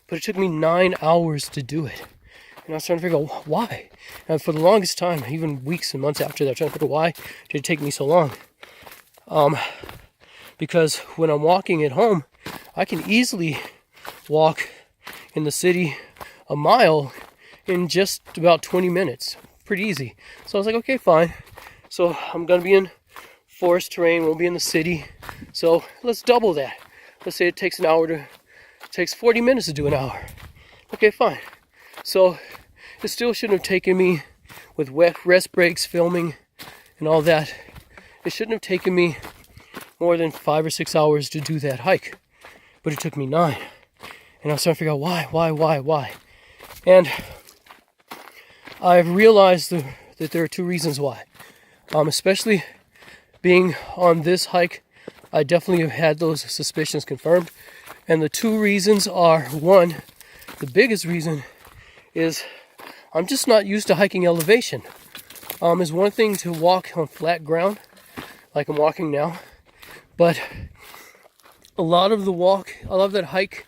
but it took me 9 hours to do it. And I was trying to figure out why. And for the longest time, even weeks and months after that, trying to figure out why did it take me so long. Because when I'm walking at home, I can easily walk in the city a mile in just about 20 minutes. Pretty easy. So I was like, okay, fine. So I'm going to be in forest terrain, we'll be in the city. So let's double that. Let's say it takes 40 minutes to do an hour. Okay, fine. So it still shouldn't have taken me, with rest breaks, filming, and all that, it shouldn't have taken me more than 5 or 6 hours to do that hike. But it took me 9. And I was trying to figure out why. And I've realized that there are two reasons why. Especially being on this hike, I definitely have had those suspicions confirmed. And the two reasons are, one, the biggest reason is I'm just not used to hiking elevation. It's one thing to walk on flat ground, like I'm walking now, but a lot of that hike,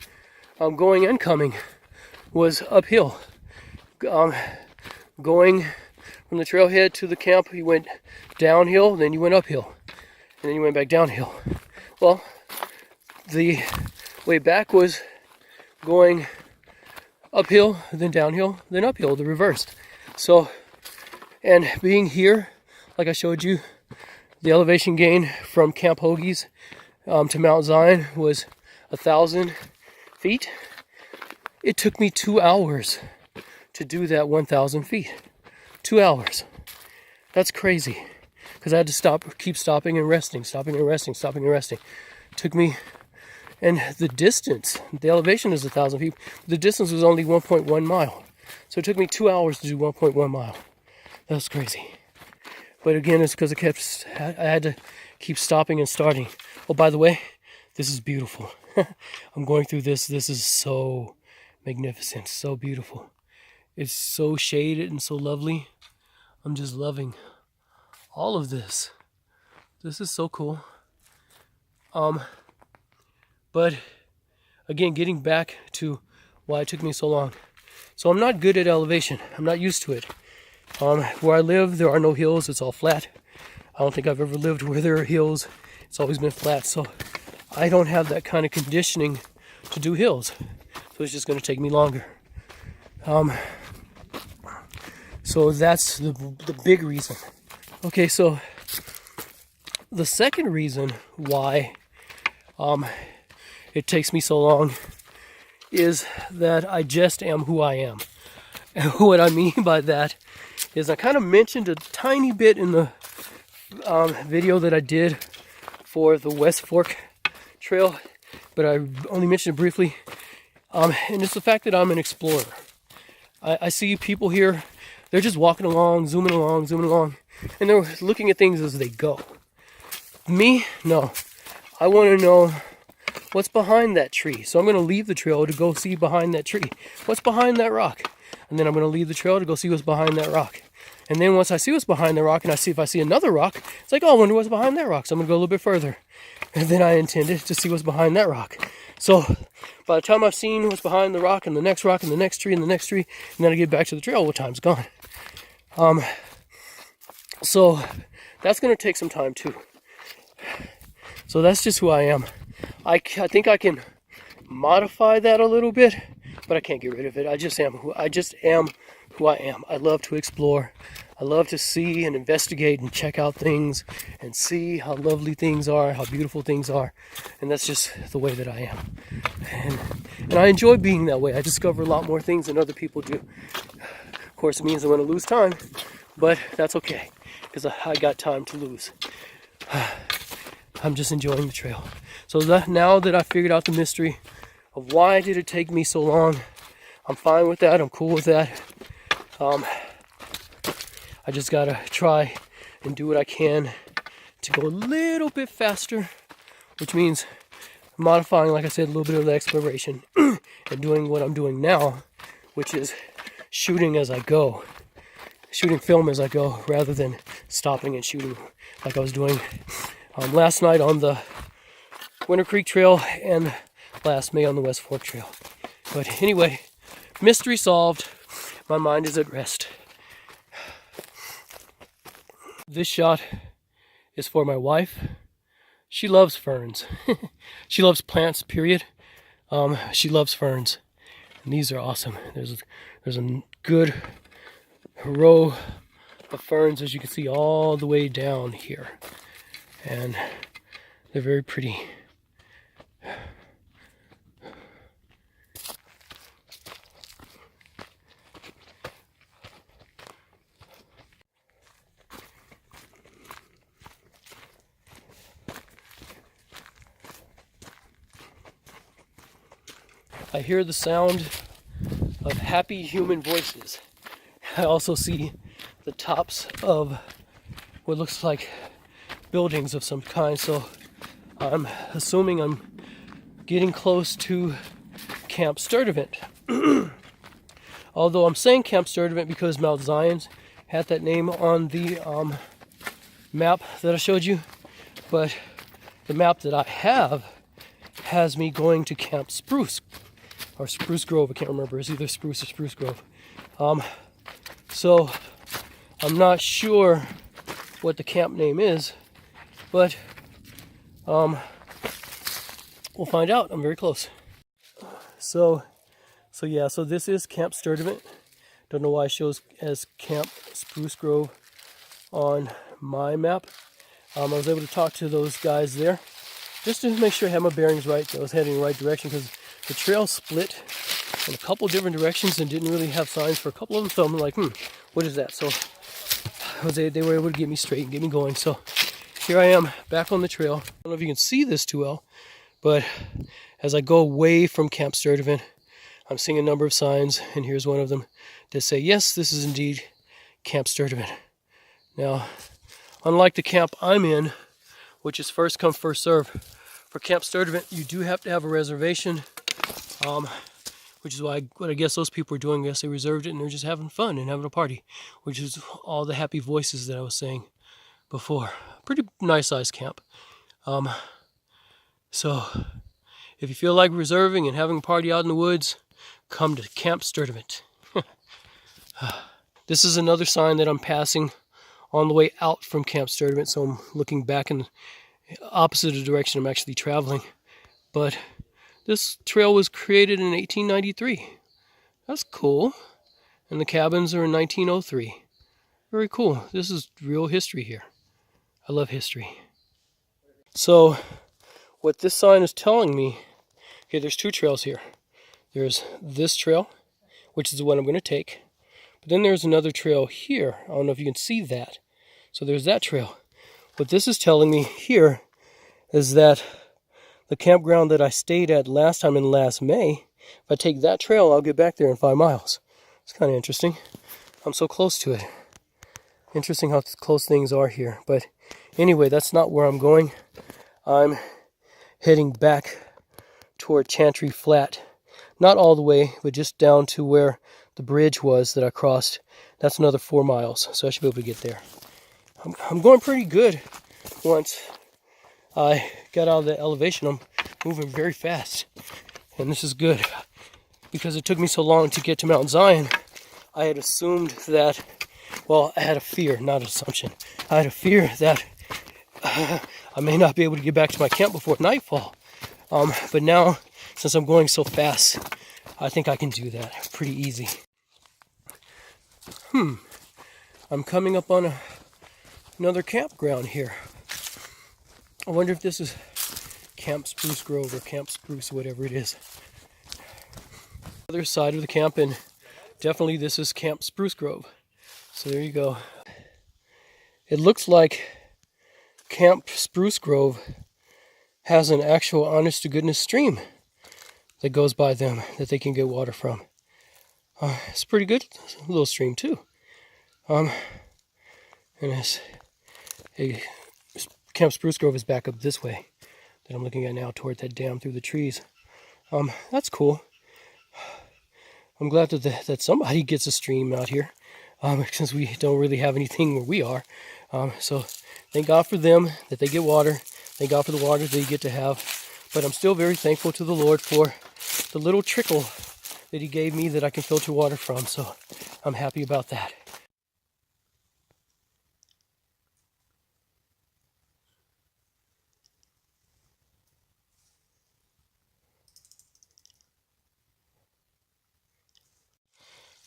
going and coming, was uphill. Going from the trailhead to the camp, you went downhill, then you went uphill, and then you went back downhill. Well, the way back was going uphill, then downhill, then uphill, the reversed. So, and being here, like I showed you, the elevation gain from Camp Hoegees to Mount Zion was 1,000 feet. It took me 2 hours to do that 1,000 feet. 2 hours. That's crazy. Because I had to keep stopping and resting. It took me, and the distance, the elevation is 1,000 feet. The distance was only 1.1 mile. So it took me 2 hours to do 1.1 mile. That's crazy. But again, it's because I had to keep stopping and starting. Oh, by the way, this is beautiful. I'm going through this. This is so magnificent, so beautiful. It's so shaded and so lovely. I'm just loving all of this. This is so cool. But again, getting back to why it took me so long. So I'm not good at elevation. I'm not used to it. Where I live, there are no hills. It's all flat. I don't think I've ever lived where there are hills. It's always been flat. So I don't have that kind of conditioning to do hills. So it's just going to take me longer. So that's the big reason. Okay, so the second reason why it takes me so long is that I just am who I am. And what I mean by that is I kind of mentioned a tiny bit in the video that I did for the West Fork Trail, but I only mentioned it briefly. And it's the fact that I'm an explorer. I see people here, they're just walking along, zooming along, and they're looking at things as they go. Me, no. I want to know what's behind that tree. So I'm going to leave the trail to go see behind that tree. What's behind that rock? And then I'm going to leave the trail to go see what's behind that rock. And then once I see what's behind the rock, and if I see another rock, it's like, oh, I wonder what's behind that rock. So I'm going to go a little bit further. And then I intended to see what's behind that rock. So by the time I've seen what's behind the rock, and the next rock, and the next tree, and the next tree, and then I get back to the trail, well, time's gone. So that's going to take some time too. So that's just who I am. I think I can modify that a little bit, but I can't get rid of it. I just am who I am. I love to explore. I love to see and investigate and check out things and see how lovely things are, how beautiful things are. And that's just the way that I am. And I enjoy being that way. I discover a lot more things than other people do. Of course, it means I'm going to lose time, but that's okay because I got time to lose. I'm just enjoying the trail. So now that I figured out the mystery of why did it take me so long, I'm fine with that. I'm cool with that. I just gotta try and do what I can to go a little bit faster, which means modifying, like I said, a little bit of the exploration and doing what I'm doing now, which is shooting as I go, shooting film as I go, rather than stopping and shooting like I was doing last night on the Winter Creek Trail and last May on the West Fork Trail. But anyway, mystery solved. My mind is at rest. This shot is for my wife. She loves ferns. She loves plants, period. She loves ferns. And these are awesome. There's a good row of ferns, as you can see, all the way down here. And they're very pretty. I hear the sound of happy human voices. I also see the tops of what looks like buildings of some kind, so I'm assuming I'm getting close to Camp Sturdivant. Although I'm saying Camp Sturdivant because Mount Zion's had that name on the map that I showed you, but the map that I have has me going to Camp Spruce, or Spruce Grove, I can't remember, it's either Spruce or Spruce Grove. So I'm not sure what the camp name is, but we'll find out. I'm very close. So this is Camp Sturdivant. Don't know why it shows as Camp Spruce Grove on my map. I was able to talk to those guys there just to make sure I had my bearings right, that I was heading in the right direction, because the trail split in a couple different directions and didn't really have signs for a couple of them. So I'm like, what is that? So they were able to get me straight and get me going. So here I am back on the trail. I don't know if you can see this too well, but as I go away from Camp Sturdivant, I'm seeing a number of signs, and here's one of them that say, yes, this is indeed Camp Sturdivant. Now, unlike the camp I'm in, which is first come, first serve, for Camp Sturdivant, you do have to have a reservation, which is what I guess those people are doing. I guess they reserved it and they're just having fun and having a party, which is all the happy voices that I was saying before. Pretty nice sized camp. So if you feel like reserving and having a party out in the woods, come to Camp Sturdivant. This is another sign that I'm passing on the way out from Camp Sturdivant, so I'm looking back in the opposite of the direction I'm actually traveling. But this trail was created in 1893. That's cool. And the cabins are in 1903. Very cool. This is real history here. I love history. So what this sign is telling me, okay, there's two trails here. There's this trail, which is the one I'm going to take. But then there's another trail here. I don't know if you can see that. So there's that trail. What this is telling me here is that the campground that I stayed at last time in last May, if I take that trail, I'll get back there in 5 miles. It's kind of interesting. I'm so close to it. Interesting how close things are here. But anyway, that's not where I'm going. I'm heading back toward Chantry Flat. Not all the way, but just down to where the bridge was that I crossed. That's another 4 miles, so I should be able to get there. I'm going pretty good. Once I got out of the elevation, I'm moving very fast. And this is good. Because it took me so long to get to Mount Zion, I had assumed that, well, I had a fear, not an assumption. I had a fear that I may not be able to get back to my camp before nightfall. But now, since I'm going so fast, I think I can do that pretty easy. I'm coming up on another campground here. I wonder if this is Camp Spruce Grove or Camp Spruce, whatever it is. Other side of the camp, and definitely this is Camp Spruce Grove. So there you go. It looks like Camp Spruce Grove has an actual honest-to-goodness stream that goes by them that they can get water from. It's a pretty good little stream too. And Camp Spruce Grove is back up this way that I'm looking at now toward that dam through the trees. That's cool. I'm glad that somebody gets a stream out here, since we don't really have anything where we are. So thank God for them that they get water. Thank God for the water they get to have. But I'm still very thankful to the Lord for the little trickle that He gave me that I can filter water from. So I'm happy about that.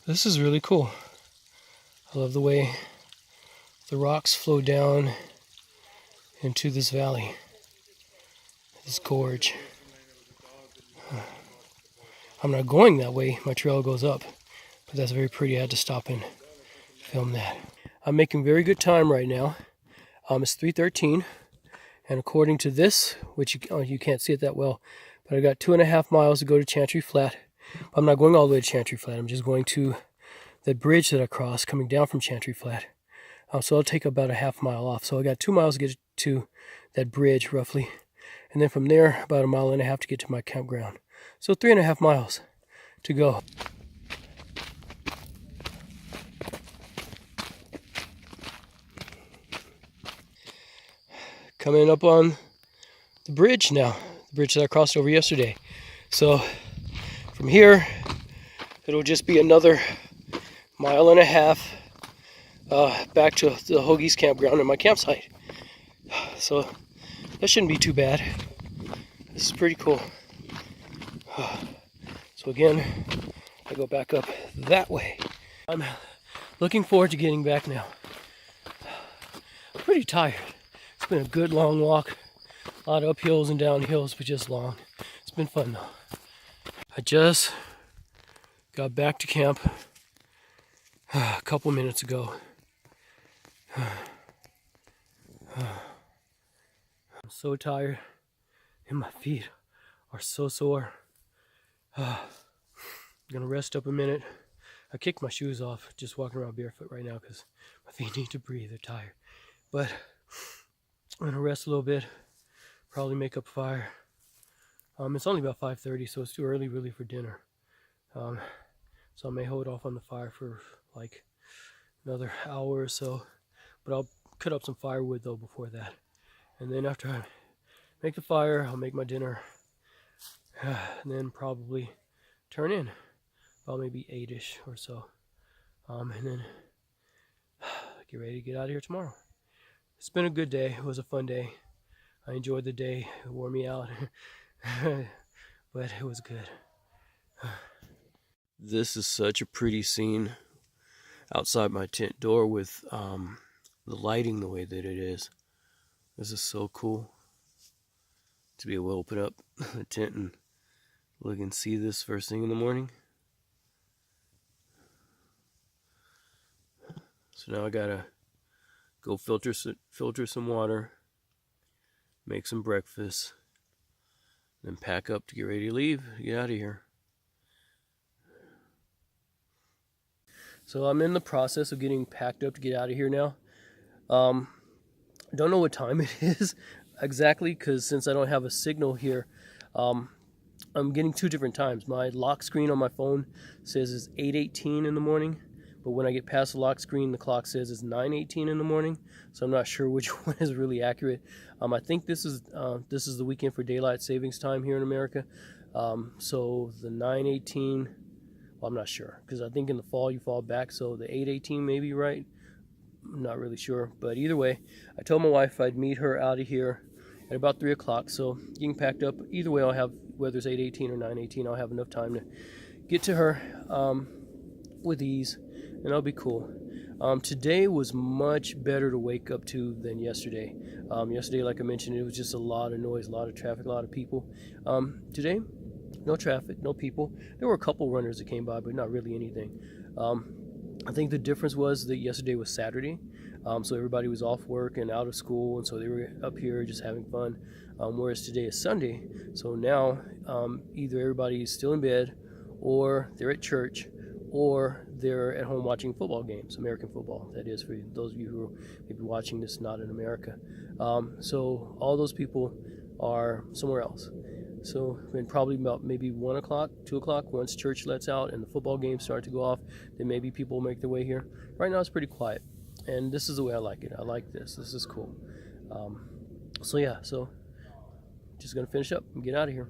This is really cool. I love the way the rocks flow down into this valley, this gorge. I'm not going that way, my trail goes up, but that's very pretty. I had to stop and film that. I'm making very good time right now. It's 3:13, and according to this, which you can't see it that well, But I got 2.5 miles to go to Chantry Flat. I'm not going all the way to Chantry Flat. I'm just going to that bridge that I crossed coming down from Chantry Flat. So I'll take about a half mile off. So I got 2 miles to get to that bridge roughly. And then from there, about 1.5 miles to get to my campground. So 3.5 miles to go. Coming up on the bridge now, the bridge that I crossed over yesterday. So from here, it'll just be another 1.5 miles back to the Hoegees Campground and my campsite. So that shouldn't be too bad. This is pretty cool. So again, I go back up that way. I'm looking forward to getting back now. I'm pretty tired. It's been a good long walk. A lot of uphills and downhills, but just long. It's been fun though. I just got back to camp a couple minutes ago. I'm so tired and my feet are so sore. I'm gonna rest up a minute. I kicked my shoes off just walking around barefoot right now because my feet need to breathe. They're tired. But I'm gonna rest a little bit, probably make up a fire. It's only about 5:30, so it's too early really for dinner. So I may hold off on the fire for like another hour or so. But I'll cut up some firewood though before that. And then after I make the fire, I'll make my dinner. And then probably turn in about maybe 8-ish or so. And then get ready to get out of here tomorrow. It's been a good day. It was a fun day. I enjoyed the day. It wore me out. But it was good. This is such a pretty scene outside my tent door with the lighting the way that it is. This is so cool to be able to open up the tent and look and see this first thing in the morning. So now I gotta go filter some water, make some breakfast, then pack up to get ready to leave, get out of here. So I'm in the process of getting packed up to get out of here now. Don't know what time it is exactly because since I don't have a signal here, I'm getting 2 different times. My lock screen on my phone says it's 8:18 in the morning, but when I get past the lock screen, the clock says it's 9:18 in the morning. So I'm not sure which one is really accurate. I think this is the weekend for daylight savings time here in America. So the 9:18, well, I'm not sure because I think in the fall you fall back. So the 8:18 may be right. I'm not really sure, but either way, I told my wife I'd meet her out of here at about 3 o'clock. So getting packed up, either way, I'll have, whether it's 8:18 or 9:18, I'll have enough time to get to her with ease, and that'll be cool. Today was much better to wake up to than yesterday. Yesterday, like I mentioned, it was just a lot of noise, a lot of traffic, a lot of people. Today, no traffic, no people. There were a couple runners that came by, but not really anything. I think the difference was that yesterday was Saturday, so everybody was off work and out of school, and so they were up here just having fun, whereas today is Sunday, so now either everybody's still in bed, or they're at church, or they're at home watching football games, American football, that is, for those of you who may be watching this not in America. So all those people are somewhere else. So then probably about maybe 1 o'clock, 2 o'clock, once church lets out and the football games start to go off, then maybe people will make their way here. Right now it's pretty quiet, and this is the way I like it. I like this. This is cool. So yeah, so just gonna finish up and get out of here.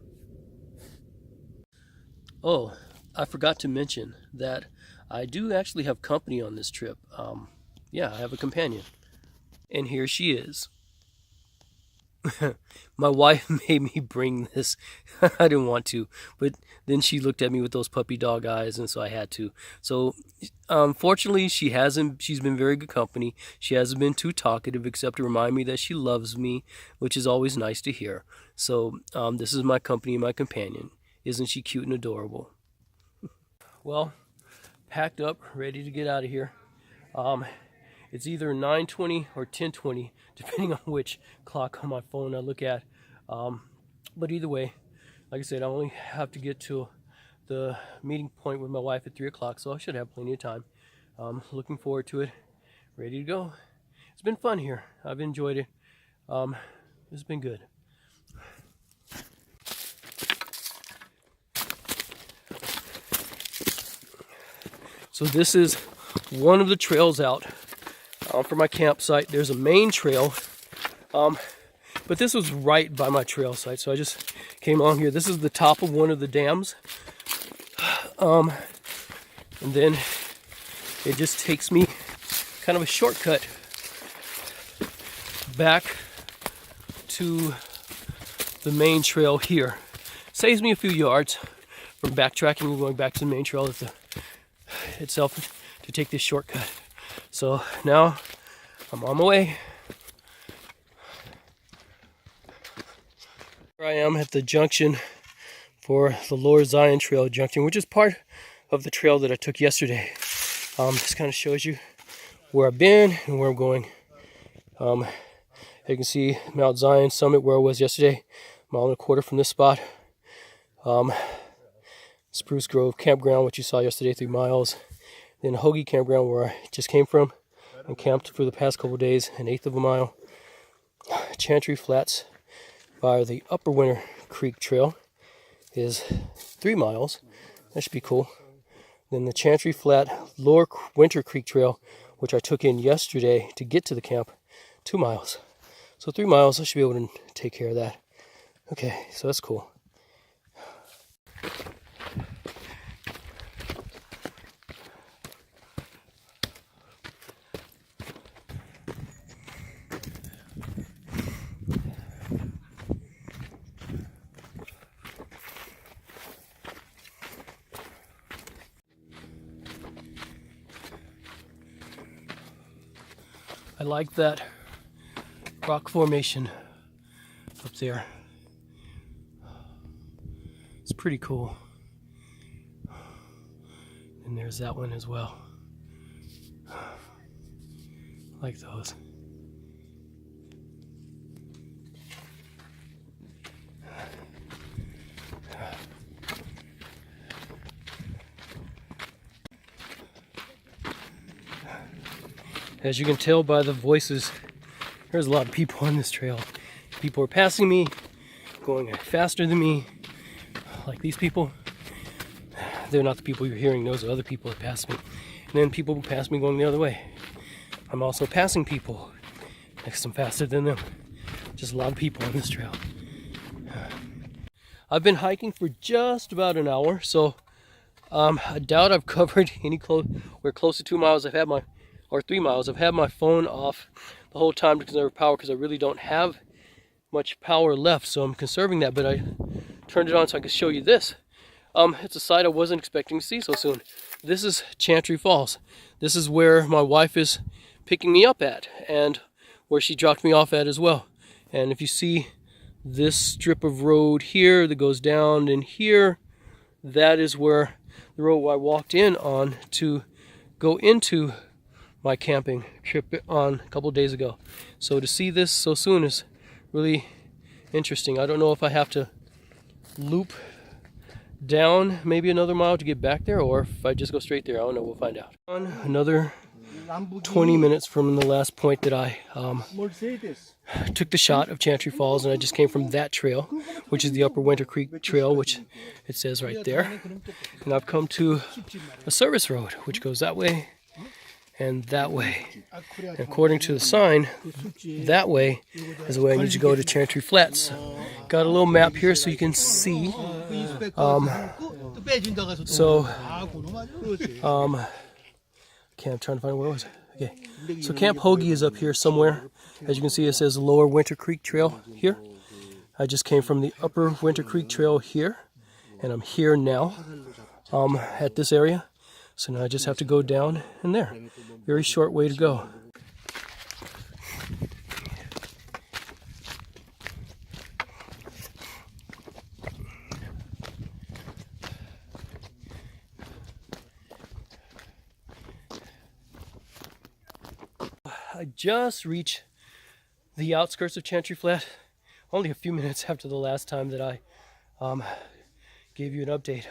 Oh, I forgot to mention that I do actually have company on this trip. Yeah, I have a companion, and here she is. My wife made me bring this. I didn't want to, but then she looked at me with those puppy dog eyes, and so I had to. So fortunately, she's been very good company. She hasn't been too talkative, except to remind me that she loves me, which is always nice to hear. So this is my company, my companion. Isn't she cute and adorable? Well, packed up, ready to get out of here. It's either 9:20 or 10:20, depending on which clock on my phone I look at. But either way, Like I said, I only have to get to the meeting point with my wife at 3 o'clock, so I should have plenty of time. Looking forward to it. Ready to go. It's been fun here. I've enjoyed it. It's been good. So this is one of the trails out from my campsite. There's a main trail, but this was right by my trail site, so I just came on here. This is the top of one of the dams, and then it just takes me kind of a shortcut back to the main trail here. Saves me a few yards from backtracking and going back to the main trail itself to take this shortcut. So now I'm on my way. Here I am at the junction for the Lower Zion Trail junction, which is part of the trail that I took yesterday. This kind of shows you where I've been and where I'm going. You can see Mount Zion summit where I was yesterday, a mile and a quarter from this spot. Spruce Grove Campground, which you saw yesterday, 3 miles. Then Hoegees Campground, where I just came from and camped for the past couple of days, 1/8 of a mile. Chantry Flats by the Upper Winter Creek Trail is 3 miles. That should be cool. Then the Chantry Flat Lower Winter Creek Trail, which I took in yesterday to get to the camp, 2 miles. So 3 miles, I should be able to take care of that. Okay, so that's cool. I like that rock formation up there. It's pretty cool. And there's that one as well. I like those. As you can tell by the voices, there's a lot of people on this trail. People are passing me, going faster than me, like these people. They're not the people you're hearing, those are other people that pass me. And then people pass me going the other way. I'm also passing people next to them faster than them. Just a lot of people on this trail. I've been hiking for just about an hour, so I doubt I've covered we're close to 2 miles. Or 3 miles. I've had my phone off the whole time to conserve power because I really don't have much power left, so I'm conserving that, but I turned it on so I could show you this. It's a sight I wasn't expecting to see so soon. This is Chantry Falls. This is where my wife is picking me up at, and where she dropped me off at as well. And if you see this strip of road here that goes down in here, that is where the road I walked in on to go into my camping trip on a couple days ago. So to see this so soon is really interesting. I don't know if I have to loop down maybe another mile to get back there, or if I just go straight there. I don't know. We'll find out. Another 20 minutes from the last point that I took the shot of Chantry Falls, and I just came from that trail, which is the Upper Winter Creek Trail, which it says right there. And I've come to a service road, which goes that way and that way. And according to the sign, that way is the way I need to go to Chantry Flats. Got a little map here so you can see. Okay, I'm trying to find where was it. Okay, so Camp Hoegees is up here somewhere. As you can see, it says Lower Winter Creek Trail here. I just came from the Upper Winter Creek Trail here, and I'm here now at this area. So now I just have to go down in there. Very short way to go. I just reached the outskirts of Chantry Flat, only a few minutes after the last time that I gave you an update.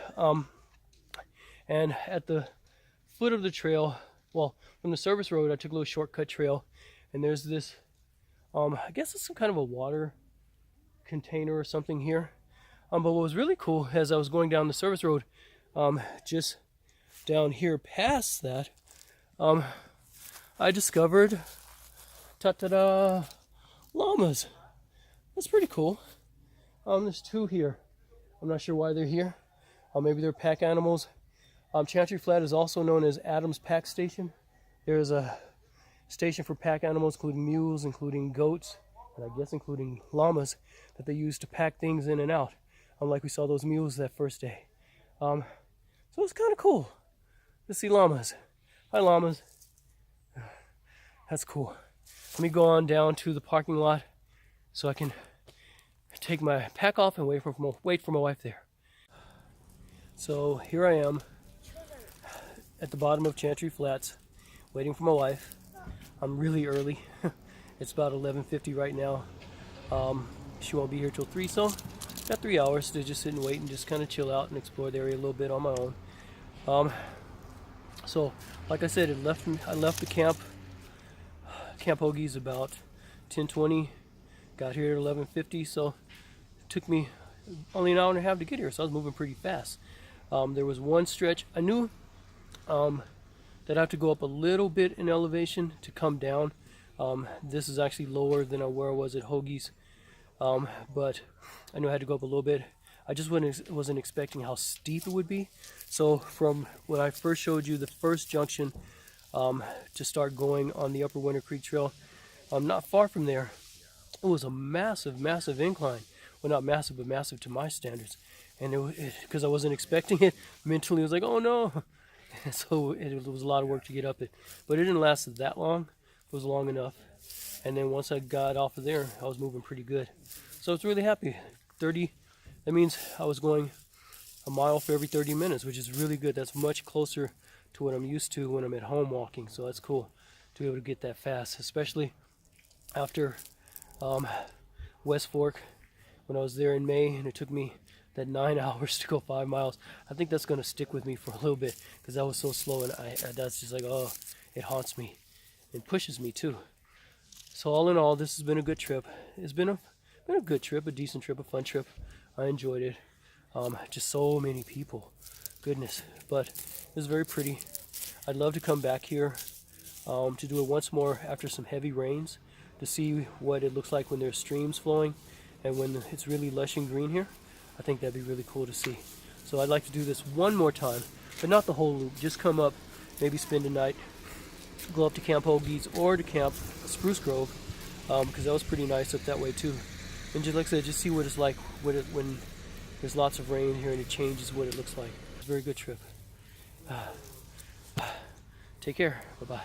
And at the foot of the trail, well, from the service road, I took a little shortcut trail, and there's this, I guess it's some kind of a water container or something here. But what was really cool as I was going down the service road, just down here past that, I discovered, ta-ta-da, llamas. That's pretty cool. There's two here. I'm not sure why they're here. Maybe they're pack animals. Chantry Flat is also known as Adams Pack Station. There's a station for pack animals, including mules, including goats, and I guess including llamas, that they use to pack things in and out. Like we saw those mules that first day. So it's kind of cool to see llamas. Hi, llamas. That's cool. Let me go on down to the parking lot so I can take my pack off and wait for my wife there. So here I am at the bottom of Chantry Flats, waiting for my wife. I'm really early. It's about 11:50 right now. She won't be here till 3, so got 3 hours to just sit and wait and just kind of chill out and explore the area a little bit on my own. So, like I said, I left the Camp Hoegees about 10:20. Got here at 11:50, so it took me only an hour and a half to get here, so I was moving pretty fast. There was one stretch I knew that I have to go up a little bit in elevation to come down. This is actually lower than where I was at Hoegees, but I knew I had to go up a little bit. I just wasn't expecting how steep it would be. So from when I first showed you the first junction to start going on the Upper Winter Creek Trail, not far from there, it was a massive, massive incline. Well, not massive, but massive to my standards. And because I wasn't expecting it, mentally I was like, oh no. So it was a lot of work to get up it. But it didn't last that long. It was long enough. And then once I got off of there, I was moving pretty good. So I was really happy. That means I was going a mile for every 30 minutes, which is really good. That's much closer to what I'm used to when I'm at home walking. So that's cool to be able to get that fast, especially after West Fork when I was there in May, and it took me that 9 hours to go 5 miles. I think that's going to stick with me for a little bit because that was so slow, and that's just like, oh, it haunts me and pushes me too. So all in all, this has been a good trip. It's been a good trip, a decent trip, a fun trip. I enjoyed it. Just so many people, goodness, but it was very pretty. I'd love to come back here to do it once more after some heavy rains to see what it looks like when there's streams flowing and when it's really lush and green here. I think that'd be really cool to see. So I'd like to do this one more time, but not the whole loop. Just come up, maybe spend a night, go up to Camp Hoegees or to Camp Spruce Grove, because that was pretty nice up that way too. And just like I said, just see what it's like when there's lots of rain here and it changes what it looks like. It's a very good trip. Take care. Bye-bye.